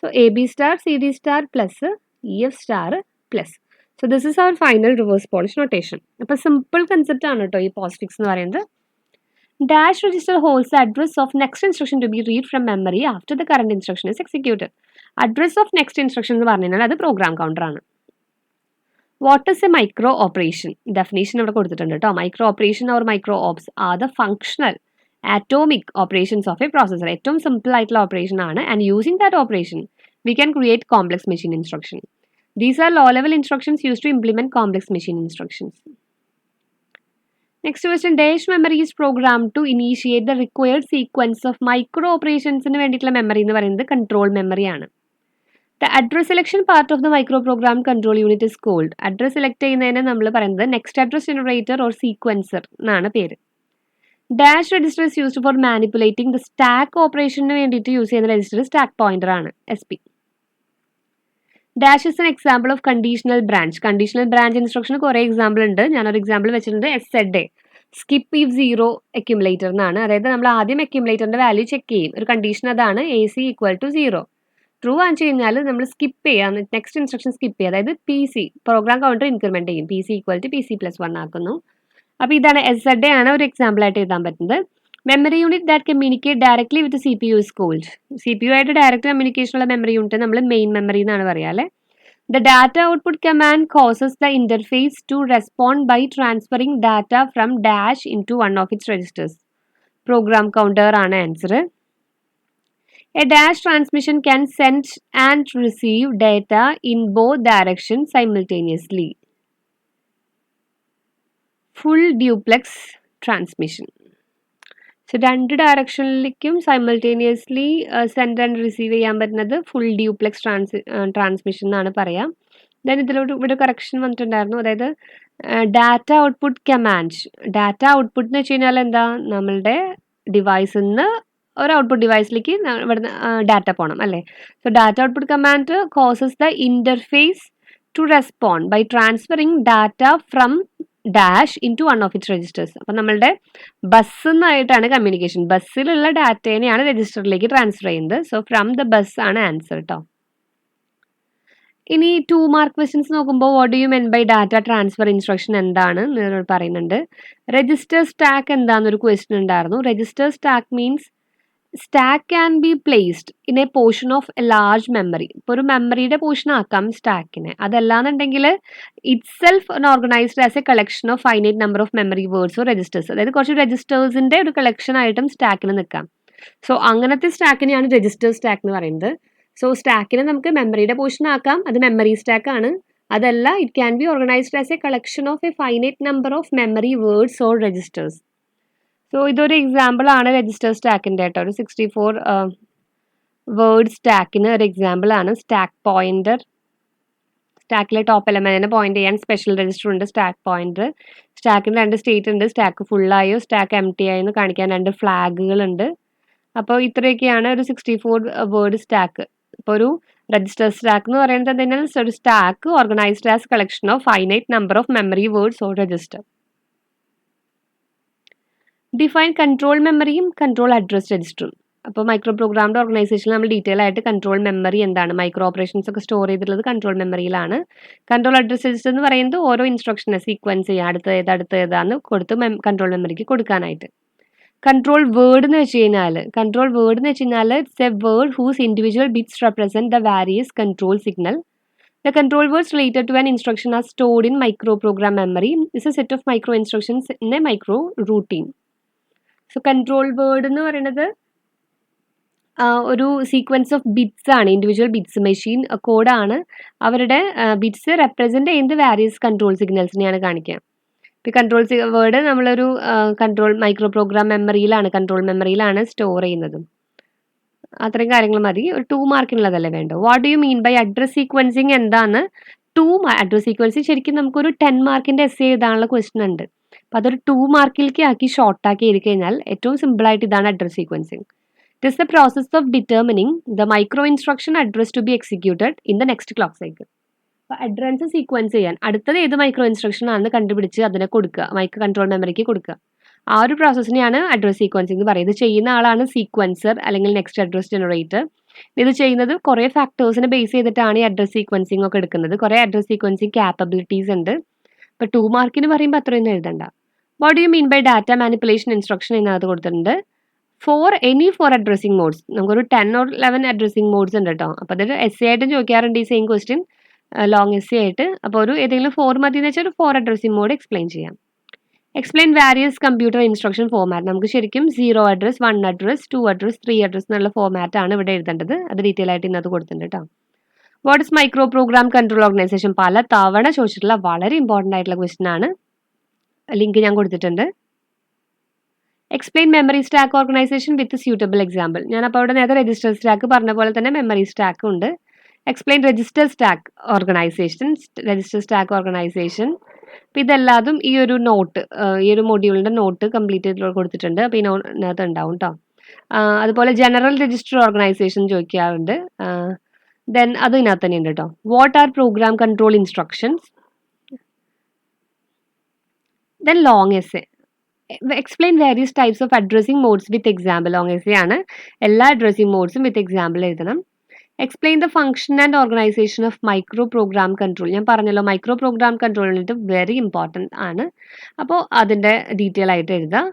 So AB star CD star plus EF star plus. So this is our final reverse Polish notation. അപ്പോൾ സിമ്പിൾ കൺസെപ്റ്റ് ആണ് കേട്ടോ ഈ പോസ്റ്റ് ഫിക്സ് എന്ന് പറയുന്നത്. Dash register holds the address of next instruction to be read from memory after the current instruction is executed. Address of next instruction എന്ന് പറഞ്ഞു കഴിഞ്ഞാൽ അത് പ്രോഗ്രാം കൗണ്ടർ ആണ്. What is A micro operation? Definition ഇവിടെ കൊടുത്തിട്ടുണ്ട് കേട്ടോ. Micro operation or micro ops are the functional atomic operations of a processor. ഏറ്റവും simple ആയിട്ടുള്ള ഓപ്പറേഷൻ ആണ്. And using that operation we can create complex machine instruction. These are low level instructions used to implement complex machine instructions. Next question, dash memory is programmed to initiate the required sequence of micro operations ന് വേണ്ടിയിട്ടുള്ള memory എന്ന് പറയുന്നത് control memory ആണ്. The address selection part of the microprogrammed control unit is called. Address select ചെയ്യുന്നതിന് നമ്മൾ പറയുന്നത് next address generator or sequencer എന്നാണ് പേര്. Dash register is used for manipulating the stack operation ന് വേണ്ടിയിട്ട് യൂസ് ചെയ്യുന്ന രജിസ്റ്റർ സ്റ്റാക്ക് പോയിന്റർ ആണ്, SP. Dash is an example of conditional branch. Conditional branch instruction കുറേ എക്സാമ്പിൾ ഉണ്ട്. ഞാനൊരു എക്സാമ്പിൾ വെച്ചിട്ടുണ്ട് SZA. Skip if zero accumulator എന്നാണ്. അതായത് നമ്മൾ ആദ്യം അക്യുമുലേറ്ററിന്റെ വാല്യൂ ചെക്ക് ചെയ്യും. ഒരു കണ്ടീഷൻ അതാണ് AC ഈക്വൽ ടു 0. ട്രൂ ആണെന്ന് കഴിഞ്ഞാൽ നമ്മൾ സ്കിപ്പ് ചെയ്യാം, നെക്സ്റ്റ് ഇൻസ്ട്രക്ഷൻ സ്കിപ്പ് ചെയ്യുക. അതായത് PC പ്രോഗ്രാം കൗണ്ടർ ഇൻക്രിമെന്റ് ചെയ്യും. PC ഈക്വൽ ടു PC+1 ആക്കുന്നു. അപ്പോൾ ഇതാണ് SZA ആണ് ഒരു എക്സാമ്പിൾ ആയിട്ട് എഴുതാൻ പറ്റുന്നത്. Memory unit that communicate directly with CPU is called. CPU ആയിട്ട് ഡയറക്റ്റ് കമ്മ്യൂണിക്കേഷൻ ഉള്ള മെമ്മറി യൂണിറ്റ് നമ്മൾ മെയിൻ മെമ്മറി എന്നാണ് പറയുക അല്ലേ. The data output command causes the interface to respond by transferring data from dash into one of its registers. Program counter ആണ് answer. A dash transmission can send and receive data in both directions simultaneously. Full duplex transmission. So രണ്ട് ഡയറക്ഷനിലേക്കും simultaneously send and receive ചെയ്യാൻ പറ്റുന്നത് full duplex transmission എന്നാണ് പറയാം. Then ഇവിടെ correction വന്നിട്ടുണ്ടായിരുന്നു. അതായത് data output command. Data output എന്ന് വെച്ച് കഴിഞ്ഞാൽ എന്താ, നമ്മളുടെ ഡിവൈസിൽ നിന്ന് ഒരു ഔട്ട്പുട്ട് ഡിവൈസിലേക്ക് ഇവിടുന്ന് ഡാറ്റ പോകണം അല്ലേ. So data output command causes the interface to respond by transferring data from dash into one of its registers. അപ്പം നമ്മളുടെ ബസ്സിന്നായിട്ടാണ് കമ്മ്യൂണിക്കേഷൻ. ബസ്സിലുള്ള ഡാറ്റേനെയാണ് രജിസ്റ്ററിലേക്ക് ട്രാൻസ്ഫർ ചെയ്യുന്നത്. സോ ഫ്രം ദ ബസ് ആണ് ആൻസർ കേട്ടോ. ഇനി 2 മാർക്ക് ക്വസ്റ്റ്യൻസ് നോക്കുമ്പോൾ what do you mean by data transfer instruction എന്താണ് പറയുന്നുണ്ട്. രജിസ്റ്റർ സ്റ്റാക്ക് എന്താണെന്നൊരു ക്വസ്റ്റ്യൻ ഉണ്ടായിരുന്നു. Register stack means stack can be placed in a portion of A large memory. ഇപ്പോൾ ഒരു മെമ്മറിയുടെ പോർഷൻ ആക്കാം സ്റ്റാക്കിനെ. അതല്ലാന്നുണ്ടെങ്കിൽ it self organised as A collection of finite number of memory words or registers. അതായത് കുറച്ച് രജിസ്റ്റേഴ്സിൻ്റെ ഒരു കളക്ഷൻ ആയിട്ടും സ്റ്റാക്കിൽ നിൽക്കാം. സോ അങ്ങനത്തെ സ്റ്റാക്കിനെയാണ് രജിസ്റ്റർ സ്റ്റാക്ക് എന്ന് പറയുന്നത്. സോ സ്റ്റാക്കിനെ നമുക്ക് മെമ്മറിയുടെ പോർഷൻ ആക്കാം, അത് മെമ്മറി സ്റ്റാക്ക് ആണ്. അതല്ല, it can be organised as A collection of A finite number of memory words or registers. So ഇതൊരു എക്സാമ്പിൾ ആണ് രജിസ്റ്റർ സ്റ്റാക്കിൻ്റെ കേട്ടോ. ഒരു 64 വേർഡ് സ്റ്റാക്കിന് ഒരു എക്സാമ്പിൾ ആണ് സ്റ്റാക്ക് പോയിന്റർ. സ്റ്റാക്കിലെ ടോപ്പ് എലമെന്റിനെ പോയിന്റ് ചെയ്യാൻ സ്പെഷ്യൽ രജിസ്റ്റർ ഉണ്ട് സ്റ്റാക്ക് പോയിന്റർ. സ്റ്റാക്കിന് 2 സ്റ്റേറ്റ് ഉണ്ട്, സ്റ്റാക്ക് ഫുള്ളായോ സ്റ്റാക്ക് എംപ്റ്റി ആയോ എന്ന് കാണിക്കാൻ 2 ഫ്ലാഗുകളുണ്ട്. അപ്പോൾ ഇത്രയൊക്കെയാണ് ഒരു 64 വേർഡ് സ്റ്റാക്ക്. ഇപ്പോൾ ഒരു രജിസ്റ്റർ സ്റ്റാക്ക് എന്ന് പറയുന്നത് എന്തെങ്കിലും ഒരു stack organised as collection of finite number of memory words or register. Define control മെമ്മറിയും കൺട്രോൾ അഡ്രസ് രജിസ്റ്ററും. അപ്പോൾ മൈക്രോ പ്രോഗ്രാംഡ് ഓർഗനൈസേഷനിൽ നമ്മൾ ഡീറ്റെയിൽ ആയിട്ട് കൺട്രോൾ മെമ്മറി എന്താണ്, മൈക്രോ ഓപ്പറേഷൻസ് ഒക്കെ സ്റ്റോർ ചെയ്തിട്ടുള്ളത് കൺട്രോൾ മെമ്മറിയിലാണ്. കൺട്രോൾ അഡ്രസ് രജിസ്റ്റർ എന്ന് പറയുന്നത് ഓരോ ഇൻസ്ട്രക്ഷനെ സീക്വൻസ് ചെയ്യുക, അടുത്ത ഏതാന്ന് കൊടുത്ത് കൺട്രോൾ മെമ്മറിക്ക് കൊടുക്കാനായിട്ട്. കൺട്രോൾ വേർഡ് എന്ന് വെച്ച് കഴിഞ്ഞാൽ it's a word whose individual bits represent the various control signal. The control words related to an instruction are stored in microprogram memory. This is a set of micro instructions in a micro routine. So control word എന്ന് പറയുന്നത് ഒരു sequence of bits ആണ്, individual bits, machine കോഡാണ്. അവരുടെ bits represent ചെയ്യുന്നത് various control സിഗ്നൽസിനെയാണ് കാണിക്കുക. ഇപ്പോൾ കൺട്രോൾ വേർഡ് നമ്മളൊരു കൺട്രോൾ മൈക്രോ പ്രോഗ്രാം മെമ്മറിയിലാണ്, കൺട്രോൾ മെമ്മറിയിലാണ് സ്റ്റോർ ചെയ്യുന്നത്. അത്രയും കാര്യങ്ങൾ മതി. ഒരു 2 മാർക്കിനുള്ളതല്ലേ വേണ്ടോ. What do you mean by address sequencing എന്താണ്? അഡ്രസ് സീക്വൻസിങ് ശരിക്കും നമുക്കൊരു 10 മാർക്കിൻ്റെ എസ്സേ എഴുതാനുള്ള ക്വസ്റ്റൻ ഉണ്ട്. അപ്പോൾ അതൊരു 2 മാർക്കിലേക്ക് ആക്കി ഷോർട്ടാക്കി എഴുതി കഴിഞ്ഞാൽ ഏറ്റവും സിമ്പിളായിട്ട് ഇതാണ് address sequencing. It is the process of determining the micro instruction address to be executed in the next clock cycle. അപ്പോൾ അഡ്രസ് സീക്വൻസ് ചെയ്യാൻ അടുത്തത് ഏത് മൈക്രോ ഇൻസ്ട്രക്ഷൻ ആണെന്ന് കണ്ടുപിടിച്ച് അതിനെ കൊടുക്കുക, മൈക്രോ കൺട്രോൾ മെമ്മറിക്ക് കൊടുക്കുക. ആ ഒരു പ്രോസസ്സിനെയാണ് അഡ്രസ് സീക്വൻസിങ് എന്ന് പറയുന്നത്. ചെയ്യുന്ന ആളാണ് സീക്വൻസർ അല്ലെങ്കിൽ നെക്സ്റ്റ് അഡ്രസ് ജനറേറ്റർ. ഇത് ചെയ്യുന്നത് കുറേ ഫാക്ടേഴ്സിനെ ബേസ് ചെയ്തിട്ടാണ് ഈ അഡ്രസ് സീക്വൻസിങ് ഒക്കെ എടുക്കുന്നത്. കുറേ അഡ്രസ് സീക്വൻസിങ് ക്യാപ്പബിലിറ്റീസ് ഉണ്ട്. ഇപ്പോൾ 2 മാർക്കിന് പറയുമ്പോൾ അത്രയൊന്നും എഴുതണ്ട. What do you mean by data manipulation instruction എന്നകത്ത് കൊടുത്തിട്ടുണ്ട്. Any four addressing modes. നമുക്കൊരു 10 or 11 അഡ്രസ്സിംഗ് മോഡ്സ് ഉണ്ട് കേട്ടോ. അപ്പോൾ അതൊരു എസ്സേ ആയിട്ടും ചോദിക്കാറുണ്ട് ഈ സെയിം ക്വസ്റ്റ്യൻ. ലോങ് എസ് ആയിട്ട്. അപ്പോൾ ഒരു ഏതെങ്കിലും 4 മതി എന്ന് വെച്ചാൽ ഒരു 4 അഡ്രസ്സിംഗ് മോഡ് എക്സ്പ്ലെയിൻ ചെയ്യാം. Explain various computer instruction format. നമുക്ക് ശരിക്കും 0 അഡ്രസ്, 1 അഡ്രസ്, 2 അഡ്രസ്, 3 അഡ്രസ് എന്നുള്ള ഫോമാറ്റ് ആണ് ഇവിടെ എഴുതേണ്ടത്. അത് ഡീറ്റെയിൽ ആയിട്ട് ഇന്നത് കൊടുത്തിട്ടുണ്ട് കേട്ടോ. What is micro program control organisation? പല തവണ ചോദിച്ചിട്ടുള്ള വളരെ ഇമ്പോർട്ടൻ്റ് ആയിട്ടുള്ള ക്വസ്റ്റൻ ആണ്. ലിങ്ക് ഞാൻ കൊടുത്തിട്ടുണ്ട്. Explain memory stack organisation with suitable example. ഞാനപ്പോൾ അവിടെ നേരത്തെ രജിസ്റ്റർ സ്റ്റാക്ക് പറഞ്ഞ പോലെ തന്നെ മെമ്മറി സ്റ്റാക്ക് ഉണ്ട്. Explain register stack organisation. അപ്പം ഇതെല്ലാതും ഈ ഒരു നോട്ട്, ഈ ഒരു മൊഡ്യൂളിൻ്റെ നോട്ട് കംപ്ലീറ്റ് ചെയ്ത് കൊടുത്തിട്ടുണ്ട്. അപ്പോൾ ഈ നോട്ടിനകത്ത് ഉണ്ടാവും കേട്ടോ. അതുപോലെ ജനറൽ രജിസ്റ്റർ ഓർഗനൈസേഷൻ ചോദിക്കാറുണ്ട്. ദെൻ അത് ഇതിനകത്ത് തന്നെ ഉണ്ട് കേട്ടോ. What R programme control instructions? Then long essay. Explain various types of addressing modes with example. Long essay ആണ്. എല്ലാ അഡ്രസ്സിംഗ് മോഡ്സും വിത്ത് എക്സാമ്പിൾ എഴുതണം. Explain the function and organisation of micro program control. ഞാൻ പറഞ്ഞല്ലോ മൈക്രോ പ്രോഗ്രാം കൺട്രോൾ എന്നിട്ട് very important ആണ്. അപ്പോൾ അതിൻ്റെ detail ആയിട്ട് എഴുതാം.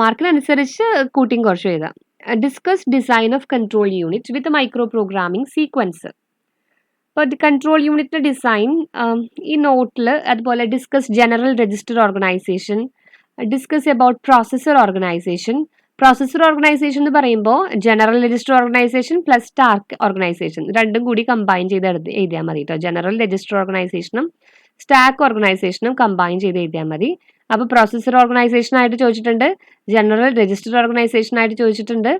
മാർക്കിനനുസരിച്ച് കൂട്ടിയും കുറച്ചും എഴുതാം. Discuss design of control unit with micro programming sequence. അപ്പോൾ കൺട്രോൾ യൂണിറ്റിൻ്റെ ഡിസൈൻ ഈ നോട്ടിൽ, അതുപോലെ discuss general register organisation, discuss about processor organisation. Processor organisation എന്ന് പറയുമ്പോൾ general register organisation plus stack organisation രണ്ടും കൂടി കമ്പൈൻ ചെയ്ത് എഴുതിയാൽ മതി കേട്ടോ. ജനറൽ രജിസ്റ്റർ ഓർഗനൈസേഷനും സ്റ്റാക്ക് ഓർഗനൈസേഷനും കമ്പൈൻ ചെയ്ത് എഴുതിയാൽ മതി. അപ്പോൾ പ്രോസസ്സർ ഓർഗനൈസേഷൻ ആയിട്ട് ചോദിച്ചിട്ടുണ്ട്, ജനറൽ രജിസ്റ്റർ ഓർഗനൈസേഷൻ ആയിട്ട് ചോദിച്ചിട്ടുണ്ട്,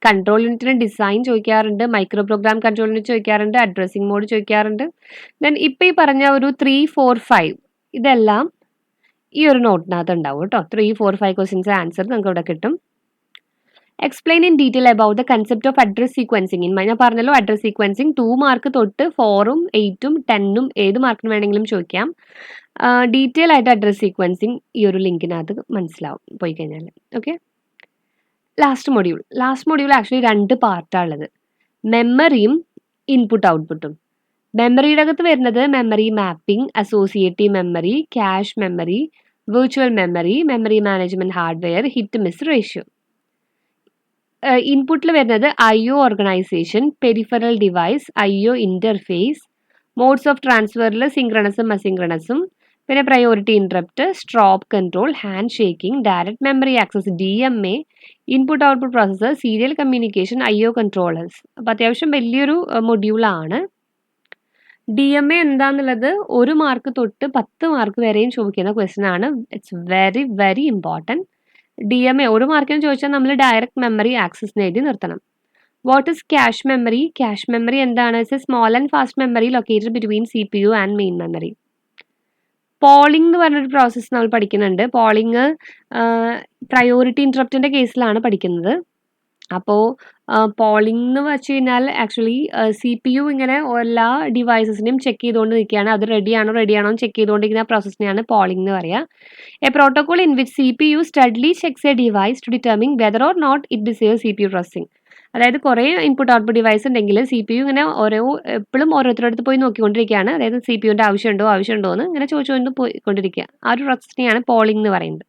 കൺട്രോൾ യൂണിറ്റിന് ഡിസൈൻ ചോദിക്കാറുണ്ട്, മൈക്രോ പ്രോഗ്രാം കൺട്രോൾ യൂണിറ്റ് ചോദിക്കാറുണ്ട്, അഡ്രസ്സിംഗ് മോഡ് ചോദിക്കാറുണ്ട്. ദെൻ ഇപ്പം ഈ പറഞ്ഞ ഒരു 3, 4, 5 ഇതെല്ലാം ഈ ഒരു നോട്ടിനകത്ത് ഉണ്ടാവും കേട്ടോ. 3, 4, 5 ക്വസ്റ്റ്യൻസ് ആൻസർ നമുക്ക് ഇവിടെ കിട്ടും. Explain in detail about the concept of address sequencing. ഞാൻ പറഞ്ഞല്ലോ അഡ്രസ് സീക്വൻസിങ് 2 മാർക്ക് തൊട്ട് 4ഉം 8ഉം 10ഉം ഏത് മാർക്കിന് വേണമെങ്കിലും ചോദിക്കാം. ഡീറ്റെയിൽ ആയിട്ട് അഡ്രസ് സീക്വൻസിങ് ഈ ഒരു ലിങ്കിനകത്ത് മനസ്സിലാവും പോയി കഴിഞ്ഞാൽ. ഓക്കെ, ലാസ്റ്റ് മൊഡ്യൂൾ ആക്ച്വലി 2 പാർട്ടാണുള്ളത്. മെമ്മറിയും ഇൻപുട്ട് ഔട്ട്പുട്ടും. മെമ്മറിയുടെ അകത്ത് വരുന്നത് memory mapping, associative memory, cache memory, virtual memory, memory management hardware, hit miss ratio. ഇൻപുട്ടിൽ വരുന്നത് IO organization, peripheral device, IO interface, modes of ട്രാൻസ്ഫറിൽ സിങ്ക്രണസും അസിങ്ക്രണസും, പിന്നെ priority interrupt, strobe control, handshaking, direct memory access, DMA, input output processor, serial communication, IO controllers. അപ്പോൾ അത്യാവശ്യം വലിയൊരു മൊഡ്യൂളാണ്. DMA എന്താന്നുള്ളത് 1 മാർക്ക് തൊട്ട് 10 മാർക്ക് വരെയും ചോദിക്കുന്ന ക്വസ്റ്റ്യൻ ആണ്. It's very very important. DMA 1 മാർക്കിന് ചോദിച്ചാൽ നമ്മൾ ഡയറക്റ്റ് മെമ്മറി ആക്സസ് എഴുതി നിർത്തണം. What is cache memory? Cache memory എന്താണ്? It's a small and fast memory located between CPU and main memory. Polling എന്ന് പറഞ്ഞൊരു പ്രോസസ്സ് നമ്മൾ പഠിക്കുന്നുണ്ട്. പോളിംഗ് പ്രയോറിറ്റി ഇൻട്രപ്റ്റിൻ്റെ കേസിലാണ് പഠിക്കുന്നത്. അപ്പോൾ പോളിംഗ് എന്ന് വെച്ച് കഴിഞ്ഞാൽ ആക്ച്വലി CPU ഇങ്ങനെ എല്ലാ ഡിവൈസസിനെയും ചെക്ക് ചെയ്തുകൊണ്ട് നിൽക്കുകയാണ്. അത് റെഡിയാണോ എന്ന് ചെക്ക് ചെയ്തുകൊണ്ടിരിക്കുന്ന പ്രോസസ്സിനെയാണ് പോളിംഗ് എന്ന് പറയുക. A protocol in which CPU steadily checks a device to determine whether or not it deserves CPU processing. അതായത് കുറേ ഇൻപുട്ട് ഔട്ട്പുട്ട് ഡിവൈസ് ഉണ്ടെങ്കിൽ CPU ഇങ്ങനെ എപ്പോഴും ഓരോരുത്തരടുത്ത് പോയി നോക്കിക്കൊണ്ടിരിക്കുകയാണ്. അതായത് CPUവിൻ്റെ ആവശ്യമുണ്ടോ എന്ന് ഇങ്ങനെ ചോദിച്ചുകൊണ്ട് പോയിക്കൊണ്ടിരിക്കുക. ആ ഒരു പ്രോസസ്സിനെയാണ് പോളിംഗ് എന്ന് പറയുന്നത്.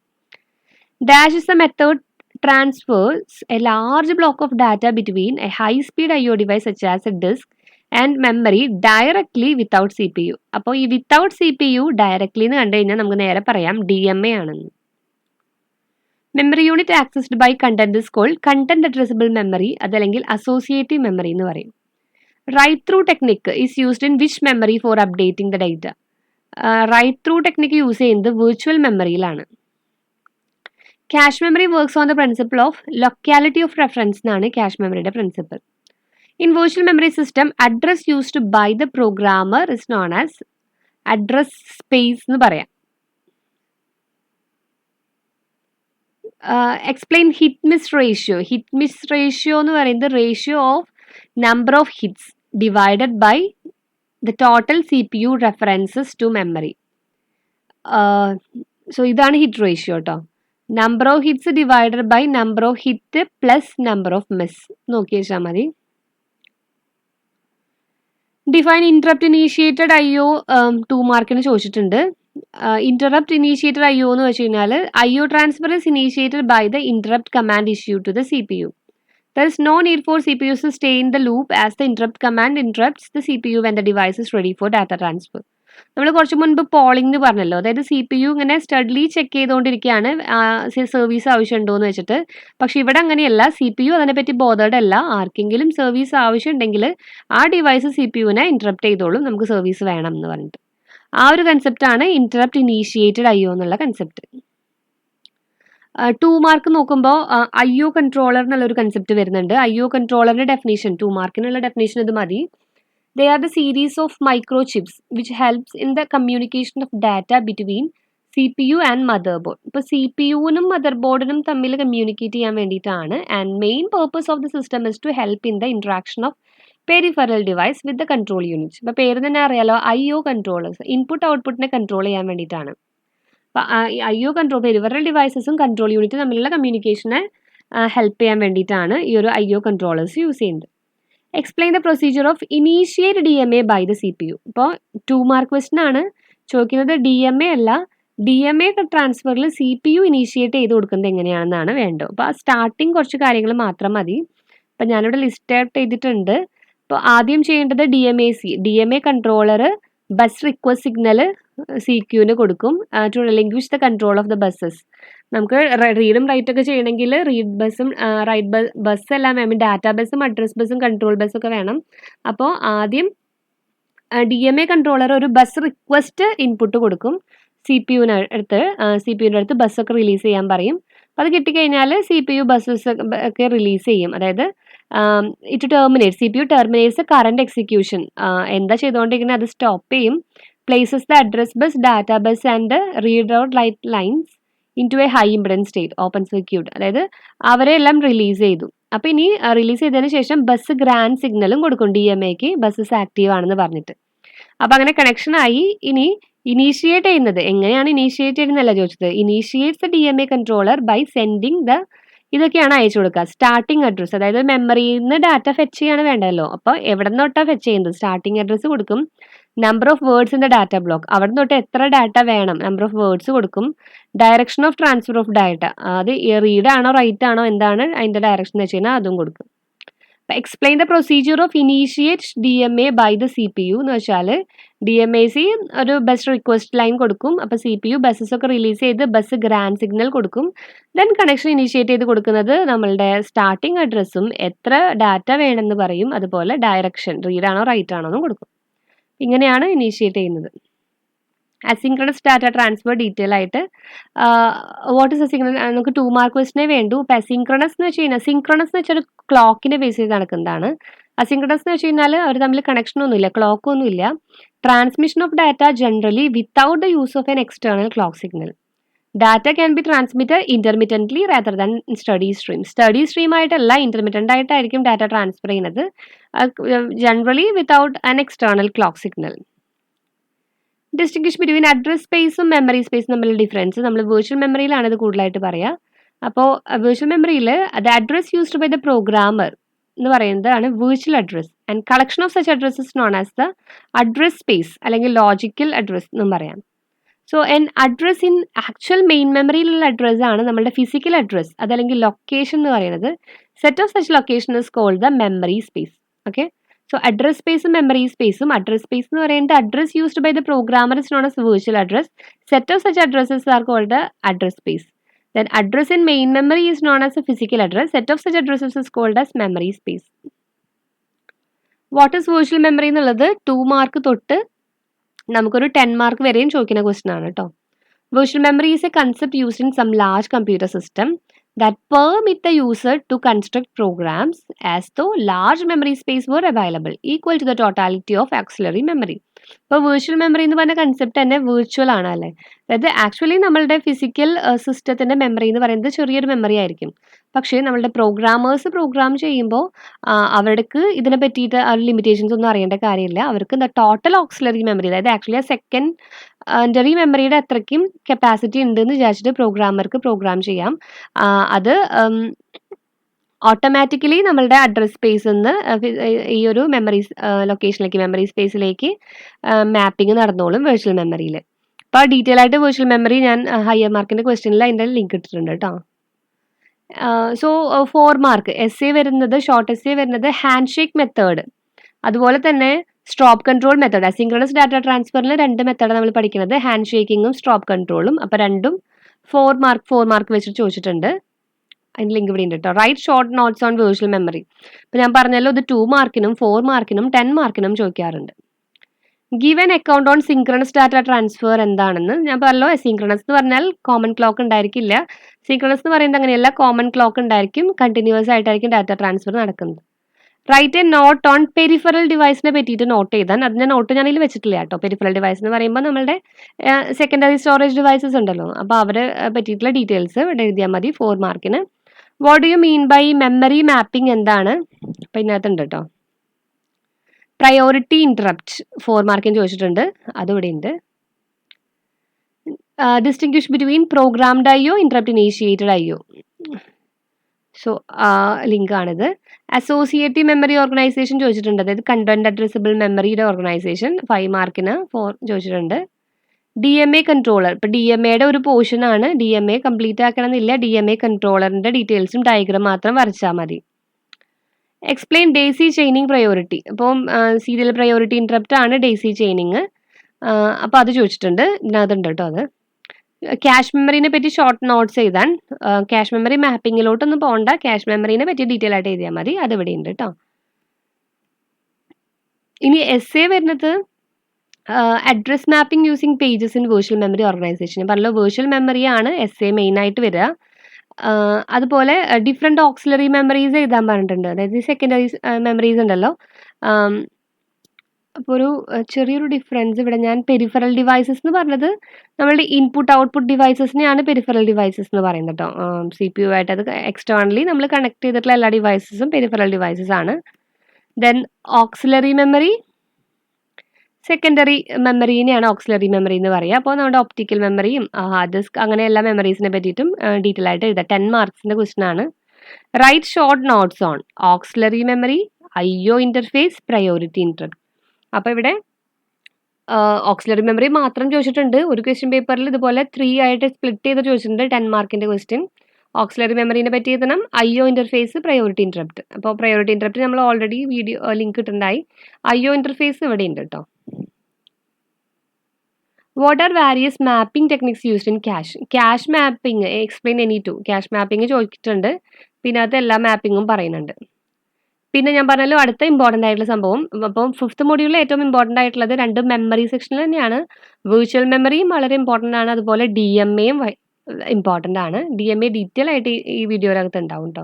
Dash is A method transfers a large block of data between a high-speed IO device such as a disk and memory directly without CPU. അപ്പോൾ ഈ വിത്തൗട്ട് CPU ഡയറക്ട്ലി എന്ന് കണ്ടു കഴിഞ്ഞാൽ നമുക്ക് നേരെ പറയാം DMA ആണെന്ന്. Memory unit accessed by content is called content addressable memory, അതല്ലെങ്കിൽ അസോസിയേറ്റീവ് മെമ്മറി എന്ന് പറയും. Write through technique is used in which memory for updating the data? Write through technique use ചെയ്യുന്നത് വിർച്വൽ മെമ്മറിയിലാണ്. Cache memory works on the principle of locality of reference എന്നാണ് cache മെമ്മറിയുടെ principle. In virtual memory system address used by the programmer is known as address space എന്ന് പറയാം. Explain hit miss ratio. Hit miss ratio എന്ന് പറയുന്നത് ratio of number of hits divided by the total CPU references to memory. So ഇതാണ് hit ratio കേട്ടോ. Number of hits divided by number of hit plus number of miss നോക്കി വെച്ചാൽ മതി. Define interrupt initiated IO 2 മാർക്കിന് ചോദിച്ചിട്ടുണ്ട്. Interrupt initiated IO എന്ന് വെച്ച് കഴിഞ്ഞാൽ IO transfer is initiated by the interrupt command issue to the CPU. There is no need for CPUs to stay in the loop as the interrupt command interrupts the CPU when the device is ready for data transfer. നമ്മൾ കുറച്ച് മുൻപ് polling എന്ന് പറഞ്ഞല്ലോ, അതായത് CPU ഇങ്ങനെ സ്റ്റഡ്ലി check ചെയ്തുകൊണ്ടിരിക്കുകയാണ് service ആവശ്യമുണ്ടോ എന്ന് വെച്ചിട്ട്. പക്ഷെ ഇവിടെ അങ്ങനെയല്ല, CPU അതിനെപ്പറ്റി ബോധേഡ് അല്ല. ആർക്കെങ്കിലും സർവീസ് ആവശ്യമുണ്ടെങ്കിൽ ആ ഡിവൈസ് CPUവിനെ ഇന്ററപ്റ്റ് ചെയ്തോളും, നമുക്ക് സർവീസ് വേണം എന്ന് പറഞ്ഞിട്ട്. ആ ഒരു കൺസെപ്റ്റാണ് ഇന്ററപ്റ്റ് ഇനീഷ്യേറ്റഡ് IO എന്നുള്ള കൺസെപ്റ്റ്. 2 മാർക്ക് നോക്കുമ്പോൾ IO കൺട്രോളർ എന്നുള്ളൊരു കൺസെപ്റ്റ് വരുന്നുണ്ട്. IO കൺട്രോളറിന്റെ ഡെഫിനേഷൻ 2 മാർക്കിനുള്ള ഡെഫിനേഷൻ ഇത് മതി. They are the series of microchips which helps in the communication of data between CPU and motherboard. ഇപ്പോൾ CPUവിനും മദർബോർഡിനും തമ്മിൽ കമ്മ്യൂണിക്കേറ്റ് ചെയ്യാൻ വേണ്ടിയിട്ടാണ്. And main purpose of the system is to help in the interaction of peripheral device with the control unit. ഇപ്പോൾ പേര് തന്നെ അറിയാലോ, IO controllers input ഔട്ട്പുട്ടിനെ control ചെയ്യാൻ വേണ്ടിയിട്ടാണ്. അപ്പോൾ IO കൺട്രോൾ പെരിഫറൽ ഡിവൈസസും കൺട്രോൾ യൂണിറ്റും തമ്മിലുള്ള കമ്മ്യൂണിക്കേഷനെ ഹെൽപ്പ് ചെയ്യാൻ വേണ്ടിയിട്ടാണ് ഈ ഒരു IO കൺട്രോളേഴ്സ് യൂസ് ചെയ്യുന്നത്. Explain the procedure of initiate DMA by the CPU. ഇപ്പോൾ 2 മാർക്ക് ക്വസ്റ്റൻ ആണ് ചോദിക്കുന്നത്. DMA അല്ല, DMA ട്രാൻസ്ഫറിൽ CPU ഇനീഷ്യേറ്റ് ചെയ്ത് കൊടുക്കുന്നത് എങ്ങനെയാണെന്നാണ് വേണ്ടത്. അപ്പോൾ ആ സ്റ്റാർട്ടിങ് കുറച്ച് കാര്യങ്ങൾ മാത്രം മതി. അപ്പം ഞാനിവിടെ ലിസ്റ്റ് ഔട്ട് ചെയ്തിട്ടുണ്ട്. അപ്പോൾ ആദ്യം ചെയ്യേണ്ടത് DMA controller bus request signal CQന് കൊടുക്കും to relinquish the control of the buses. നമുക്ക് റീഡും റൈറ്റ് ഒക്കെ ചെയ്യണമെങ്കിൽ റീഡ് ബസ്സും റൈറ്റ് ബസ് എല്ലാം വേണം. ഡാറ്റാ ബസ്സും അഡ്രസ് ബസ്സും കൺട്രോൾ ബസ്സും ഒക്കെ വേണം. അപ്പോൾ ആദ്യം DMA കൺട്രോളർ ഒരു ബസ് റിക്വസ്റ്റ് ഇൻപുട്ട് കൊടുക്കും CPUവിൻ്റെ അടുത്ത് ബസ്സൊക്കെ റിലീസ് ചെയ്യാൻ പറയും. അപ്പോൾ അത് കിട്ടിക്കഴിഞ്ഞാൽ CPU ബസ്സസ് ഒക്കെ റിലീസ് ചെയ്യും. അതായത് CPU ടെർമിനേറ്റ്സ് കറണ്ട് എക്സിക്യൂഷൻ. എന്താ ചെയ്തുകൊണ്ടിരിക്കുന്നത് അത് സ്റ്റോപ്പ് ചെയ്യും. Places the address bus, data bus and read out light lines into a high impedance state open circuit. അതായത് അവരെല്ലാം റിലീസ് ചെയ്തു. അപ്പോൾ ഇനി റിലീസ് ചെയ്തതിന് ശേഷം ബസ് ഗ്രാൻഡ് സിഗ്നലും കൊടുക്കും DMAക്ക് ബസ്സസ് ആക്റ്റീവ് ആണെന്ന് പറഞ്ഞിട്ട്. അപ്പോൾ അങ്ങനെ കണക്ഷനായി. ഇനി ഇനീഷ്യേറ്റ് ചെയ്യുന്നത് എങ്ങനെയാണ് ഇനീഷ്യേറ്റ് ചെയ്യുന്നതല്ല ചോദിച്ചത്. Initiates DMA controller by sending the ഇതൊക്കെയാണ് അയച്ചു കൊടുക്കുക. സ്റ്റാർട്ടിംഗ് അഡ്രസ്സ്, അതായത് മെമ്മറിയിൽ നിന്ന് ഡാറ്റ ഫെച്ച് ചെയ്യാണ് വേണ്ടല്ലോ. അപ്പോൾ എവിടെ നിന്നോട്ടാണ് ഫെച്ച് ചെയ്യുന്നത്? സ്റ്റാർട്ടിംഗ് അഡ്രസ്സ് കൊടുക്കും. Number of words in the data block, അവിടെ തൊട്ട് എത്ര ഡാറ്റ വേണം നമ്പർ ഓഫ് വേർഡ്സ് കൊടുക്കും. Direction of transfer of data, അത് റീഡ് ആണോ റൈറ്റ് ആണോ എന്താണ് അതിൻ്റെ ഡയറക്ഷൻ എന്ന് വെച്ച് കഴിഞ്ഞാൽ അതും കൊടുക്കും. Explain the procedure of initiate DMA by the CPU എന്ന് വെച്ചാൽ DMAC ഒരു ബസ് റിക്വസ്റ്റ് ലൈൻ കൊടുക്കും. അപ്പോൾ CPU ബസ്സസ് ഒക്കെ റിലീസ് ചെയ്ത് ബസ് ഗ്രാൻഡ് സിഗ്നൽ കൊടുക്കും. ദെൻ കണക്ഷൻ ഇനീഷ്യേറ്റ് ചെയ്ത് കൊടുക്കുന്നത് നമ്മളുടെ സ്റ്റാർട്ടിംഗ് അഡ്രസ്സും എത്ര ഡാറ്റ വേണമെന്ന് പറയും. അതുപോലെ ഡയറക്ഷൻ റീഡ് ആണോ റൈറ്റ് ആണോ എന്നും കൊടുക്കും. ഇങ്ങനെയാണ് ഇനീഷ്യേറ്റ് ചെയ്യുന്നത്. അസിൻക്രണസ് ഡാറ്റ ട്രാൻസ്ഫർ ഡീറ്റെയിൽ ആയിട്ട് വാട്ട് ഇസ് അസിൻക്രണസ് നമുക്ക് 2 മാർക്ക് ക്വസ്റ്റിനെ വേണ്ടു. ഇപ്പം അസിൻക്രണസ് എന്ന് വെച്ച് കഴിഞ്ഞാൽ സിൻക്രണസ് എന്ന് വെച്ചാൽ ക്ലോക്കിനെ ബേസ് ചെയ്ത് നടക്കുന്നതാണ്. അസിൻക്രണസ് എന്ന് വെച്ച് കഴിഞ്ഞാൽ അവർ തമ്മിൽ കണക്ഷൻ ഒന്നുമില്ല, ക്ലോക്ക് ഒന്നുമില്ല. Transmission of data generally without the use of an external clock signal. Data can be transmitted intermittently rather than steady stream. Steady stream ആയിട്ടല്ല, ഇന്റർമിറ്റൻ്റ് ആയിട്ടായിരിക്കും ഡാറ്റ ട്രാൻസ്ഫർ ചെയ്യുന്നത്. Generally without an external clock signal. Distinguish between address സ്പേസും memory സ്പേസും തമ്മിലുള്ള difference നമ്മൾ virtual മെമ്മറിയിലാണ് ഇത് കൂടുതലായിട്ട് പറയുക. അപ്പോൾ വെർച്വൽ മെമ്മറിയിൽ the address used by the programmer എന്ന് പറയുന്നതാണ് virtual address. And collection of such addresses known as the address space അല്ലെങ്കിൽ ലോജിക്കൽ അഡ്രസ് എന്നും പറയാം. So an address in actual main മെമ്മറിയിലുള്ള അഡ്രസ് ആണ് നമ്മുടെ ഫിസിക്കൽ അഡ്രസ്, അതല്ലെങ്കിൽ ലൊക്കേഷൻ എന്ന് പറയുന്നത്. Set of such location is called the memory space. Okay, so address സ്പേസും മെമ്മറി സ്പേസും. അഡ്രസ് സ്പേസ് എന്ന് പറയുന്നത് address used by the programmer is known as virtual address. Set of such addresses are called the address space. Then address in main memory is known as a physical address. Set of such addresses is called as memory space. What is virtual memory എന്നുള്ളത് 2 mark തൊട്ട് നമുക്കൊരു 10 mark വരെയും ചോദിക്കുന്ന question ആണ് കേട്ടോ. Virtual memory is a concept used in some large computer system that permit the user to construct programs as though large memory space were available, equal to the totality of auxiliary memory. ഇപ്പോൾ virtual memory എന്ന് പറഞ്ഞ concept തന്നെ virtual ആണ് അല്ലേ. അതായത് actually നമ്മളുടെ physical സിസ്റ്റത്തിൻ്റെ memory എന്ന് പറയുന്നത് ചെറിയൊരു മെമ്മറി ആയിരിക്കും. പക്ഷേ നമ്മളുടെ പ്രോഗ്രാമേഴ്സ് പ്രോഗ്രാം ചെയ്യുമ്പോൾ അവർക്ക് ഇതിനെ പറ്റിയിട്ട് ലിമിറ്റേഷൻസ് ഒന്നും അറിയേണ്ട കാര്യമില്ല. അവർക്ക് എന്താ ടോട്ടൽ ഓക്സിലറി മെമ്മറി, അതായത് ആക്ച്വലി ആ സെക്കൻഡറി മെമ്മറിയുടെ അത്രയ്ക്കും കപ്പാസിറ്റി ഉണ്ടെന്ന് വിചാരിച്ചിട്ട് പ്രോഗ്രാമർക്ക് പ്രോഗ്രാം ചെയ്യാം. അത് ഓട്ടോമാറ്റിക്കലി നമ്മളുടെ അഡ്രസ് സ്പേസിൽ നിന്ന് ഈ ഒരു മെമ്മറി ലൊക്കേഷനിലേക്ക് മെമ്മറി സ്പേസിലേക്ക് മാപ്പിംഗ് നടന്നോളും വെർച്വൽ മെമ്മറിയിൽ. അപ്പോൾ ഡീറ്റെയിൽ ആയിട്ട് വെർച്വൽ മെമ്മറി ഞാൻ ഹയർ മാർക്കിൻ്റെ ക്വസ്റ്റ്യനിൽ അതിൻ്റെ ലിങ്ക് ഇട്ടിട്ടുണ്ട് കേട്ടോ. സോ 4 മാർക്ക് എസ് എ വരുന്നത്, ഷോർട്ട് എസ് എ വരുന്നത് ഹാൻഡ് ഷേക്ക് മെത്തേഡ്, അതുപോലെ തന്നെ സ്ട്രോപ്പ് കൺട്രോൾ മെത്തേഡ്. അസിൻക്രണസ് ഡാറ്റ ട്രാൻസ്ഫറിൽ 2 മെത്തേഡാണ് നമ്മൾ പഠിക്കുന്നത്, ഹാൻഡ് ഷേക്കിങ്ങും സ്ട്രോപ്പ് കൺട്രോളും. അപ്പോൾ രണ്ടും 4 മാർക്ക് വെച്ചിട്ട് ചോദിച്ചിട്ടുണ്ട്. അതിന് ലിങ്ക് ഇവിടെ ഉണ്ട് കേട്ടോ. Write short notes on virtual memory. അപ്പോൾ ഞാൻ പറഞ്ഞല്ലോ, ഇത് 2 മാർക്കിനും 4 മാർക്കിനും 10 മാർക്കിനും ചോദിക്കാറുണ്ട്. Give an account on synchronous data transfer എന്താണെന്ന് ഞാൻ പറഞ്ഞല്ലോ. സിൻക്രണസ് എന്ന് പറഞ്ഞാൽ കോമൺ ക്ലോക്ക് ഉണ്ടായിരിക്കില്ല. സിൻക്രണസ് എന്ന് പറയുന്നത് അങ്ങനെയല്ല, കോമൺ ക്ലോക്ക് ഉണ്ടായിരിക്കും, കണ്ടിന്യൂസ് ആയിട്ടായിരിക്കും ഡാറ്റ ട്രാൻസ്ഫർ നടക്കുന്നത്. Write a note on peripheral ഡിവൈസിനെ പറ്റിയിട്ട് നോട്ട് ചെയ്താൽ, അതിൻ്റെ നോട്ട് ഞാനിതിൽ വെച്ചിട്ടില്ല കേട്ടോ. പെരിഫറൽ ഡിവൈസ് എന്ന് പറയുമ്പോൾ നമ്മുടെ സെക്കൻഡറി സ്റ്റോറേജ് ഡിവൈസസ് ഉണ്ടല്ലോ, അപ്പോൾ അവരെ പറ്റിയിട്ടുള്ള ഡീറ്റെയിൽസ് ഇവിടെ എഴുതിയാൽ മതി 4 മാർക്കിന്. What do you mean by memory mapping എന്താണ്, അപ്പം ഇതിനകത്തുണ്ട് കേട്ടോ. പ്രയോറിറ്റി ഇൻറ്ററപ്റ്റ് 4 മാർക്കിന് ചോദിച്ചിട്ടുണ്ട്, അതിവിടെ ഉണ്ട്. Distinguish between programmed IO, interrupt initiated IO. So ലിങ്കാണിത്. അസോസിയേറ്റീവ് മെമ്മറി ഓർഗനൈസേഷൻ ചോദിച്ചിട്ടുണ്ട്, അതായത് കണ്ടന്റ് അഡ്രസ്സബിൾ മെമ്മറിയുടെ ഓർഗനൈസേഷൻ 5 മാർക്കിന് 4 ചോദിച്ചിട്ടുണ്ട്. DMA കൺട്രോളർ, ഇപ്പോൾ DMAയുടെ ഒരു പോർഷൻ ആണ്. DMA കംപ്ലീറ്റ് ആക്കണമെന്നില്ല, DMA കൺട്രോളറിൻ്റെ ഡീറ്റെയിൽസും ഡയഗ്രാം മാത്രം വരച്ചാൽ മതി. Explain daisy chaining priority. അപ്പം സീരിയൽ പ്രയോറിറ്റി ഇൻറ്ററപ്റ്റ് ആണ് ഡേസി ചെയിനിങ്. അപ്പോൾ അത് ചോദിച്ചിട്ടുണ്ട്, ഇതിനകത്തുണ്ട് കേട്ടോ. അത് ക്യാഷ് മെമ്മറിനെ പറ്റി ഷോർട്ട് നോട്ട്സ് എഴുതാൻ, ക്യാഷ് മെമ്മറി മാപ്പിങ്ങിലോട്ടൊന്നും പോകണ്ട, ക്യാഷ് മെമ്മറിനെ പറ്റി ഡീറ്റെയിൽ ആയിട്ട് എഴുതിയാൽ മതി, അത് ഇവിടെ ഉണ്ട് കേട്ടോ. ഇനി എസ് എ വരുന്നത് address mapping using pages in virtual memory organisation. പറഞ്ഞല്ലോ വേർച്വൽ മെമ്മറിയാണ് എസ് എ മെയിൻ ആയിട്ട് വരിക. അതുപോലെ ഡിഫറെൻറ്റ് ഓക്സിലറി മെമ്മറീസ് എഴുതാൻ പറഞ്ഞിട്ടുണ്ട്, അതായത് സെക്കൻഡറി മെമ്മറീസ് ഉണ്ടല്ലോ. അപ്പോൾ ഒരു ചെറിയൊരു ഡിഫറൻസ് ഇവിടെ, ഞാൻ പെരിഫറൽ ഡിവൈസസ് എന്ന് പറഞ്ഞത് നമ്മളുടെ ഇൻപുട്ട് ഔട്ട്പുട്ട് ഡിവൈസസിനെയാണ് പെരിഫറൽ ഡിവൈസസ് എന്ന് പറയുന്നത് കേട്ടോ. CPU ആയിട്ട് അത് എക്സ്റ്റേണലി നമ്മൾ കണക്ട് ചെയ്തിട്ടുള്ള എല്ലാ ഡിവൈസസും പെരിഫറൽ ഡിവൈസസ് ആണ്. ദെൻ ഓക്സിലറി മെമ്മറി, സെക്കൻഡറി മെമ്മറീനെയാണ് ഓക്സിലറി മെമ്മറി എന്ന് പറയുക. അപ്പോൾ നമ്മുടെ ഒപ്റ്റിക്കൽ മെമ്മറിയും ഹാർഡ് ഡിസ്ക് അങ്ങനെ എല്ലാ മെമ്മറീസിനെ പറ്റിയിട്ടും ഡീറ്റെയിൽ ആയിട്ട് എഴുതാം. 10 മാർക്സിൻ്റെ ക്വസ്റ്റൻ ആണ്. Write short notes on auxiliary memory, IO interface, priority interrupt. അപ്പോൾ ഇവിടെ ഓക്സിലറി മെമ്മറി മാത്രം ചോദിച്ചിട്ടുണ്ട്. ഒരു ക്വസ്റ്റ്യൻ പേപ്പറിൽ ഇതുപോലെ 3 ആയിട്ട് സ്പ്ലിറ്റ് ചെയ്ത് ചോദിച്ചിട്ടുണ്ട്, 10 മാർക്കിൻ്റെ ക്വസ്റ്റ്യൻ. ഓക്സിലറി മെമ്മറിനെ പറ്റി എഴുതണം, IO ഇൻ്റർഫേസ്, പ്രയോറിറ്റി ഇൻറ്ററപ്റ്റ്. അപ്പോൾ പ്രയോറിറ്റി ഇൻറ്ററപ്റ്റ് നമ്മൾ ഓൾറെഡി വീഡിയോ ലിങ്ക് ഇട്ടുണ്ടായി. IO ഇൻ്റർഫേസ് ഇവിടെ ഉണ്ട് കേട്ടോ. What are various mapping techniques used in cache mapping, explain any two. Cache mapping ചോദിച്ചിട്ടുണ്ട്, പിന്നെ അത് എല്ലാ മാപ്പിങ്ങും പറയുന്നുണ്ട്. പിന്നെ ഞാൻ പറഞ്ഞല്ലോ അടുത്ത ഇമ്പോർട്ടൻ്റ് ആയിട്ടുള്ള സംഭവം, അപ്പം 5th മൊഡ്യൂളിൽ ഏറ്റവും ഇമ്പോർട്ടൻ്റ് ആയിട്ടുള്ളത് 2 മെമ്മറി സെക്ഷനിൽ തന്നെയാണ്. വെർച്വൽ മെമ്മറിയും വളരെ ഇമ്പോർട്ടൻ്റ് ആണ്, അതുപോലെ DMAയും ഇമ്പോർട്ടൻ്റ് ആണ്. DMA ഡീറ്റെയിൽ ആയിട്ട് ഈ വീഡിയോയിനകത്ത് ഉണ്ടാവും കേട്ടോ.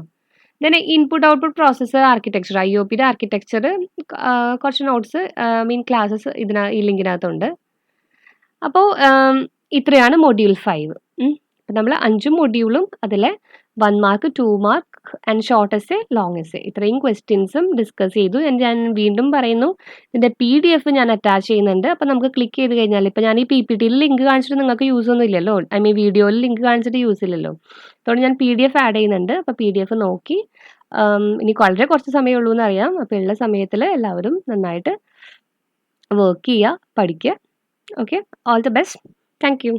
Then input output processor architecture, IOPയുടെ ആർക്കിടെക്ചർ കുറച്ച് നോട്ട്സ് ക്ലാസ്സസ് ഈ ലിങ്കിനകത്തുണ്ട്. അപ്പോൾ ഇത്രയാണ് മൊഡ്യൂൾ 5. അപ്പം നമ്മൾ 5 മൊഡ്യൂളും അതിൽ 1 mark, 2 mark and short essay, long essay, ഇത്രയും ക്വസ്റ്റ്യൻസും ഡിസ്കസ് ചെയ്തു. ഞാൻ വീണ്ടും പറയുന്നു, ഇതിൻ്റെ PDF ഞാൻ അറ്റാച്ച് ചെയ്യുന്നുണ്ട്. അപ്പോൾ നമുക്ക് ക്ലിക്ക് ചെയ്ത് കഴിഞ്ഞാൽ, ഇപ്പോൾ ഞാൻ ഈ PPTയിൽ ലിങ്ക് കാണിച്ചിട്ട് നിങ്ങൾക്ക് യൂസ് ഒന്നും ഇല്ലല്ലോ, വീഡിയോയിൽ ലിങ്ക് കാണിച്ചിട്ട് യൂസ് ഇല്ലല്ലോ. അതുകൊണ്ട് ഞാൻ PDF ആഡ് ചെയ്യുന്നുണ്ട്. അപ്പോൾ PDF നോക്കി, ഇനി വളരെ കുറച്ച് സമയമേ ഉള്ളൂ എന്നറിയാം. അപ്പോൾ ഉള്ള സമയത്തിൽ എല്ലാവരും നന്നായിട്ട് വർക്ക് ചെയ്യുക, പഠിക്കുക. Okay, all the best. Thank you.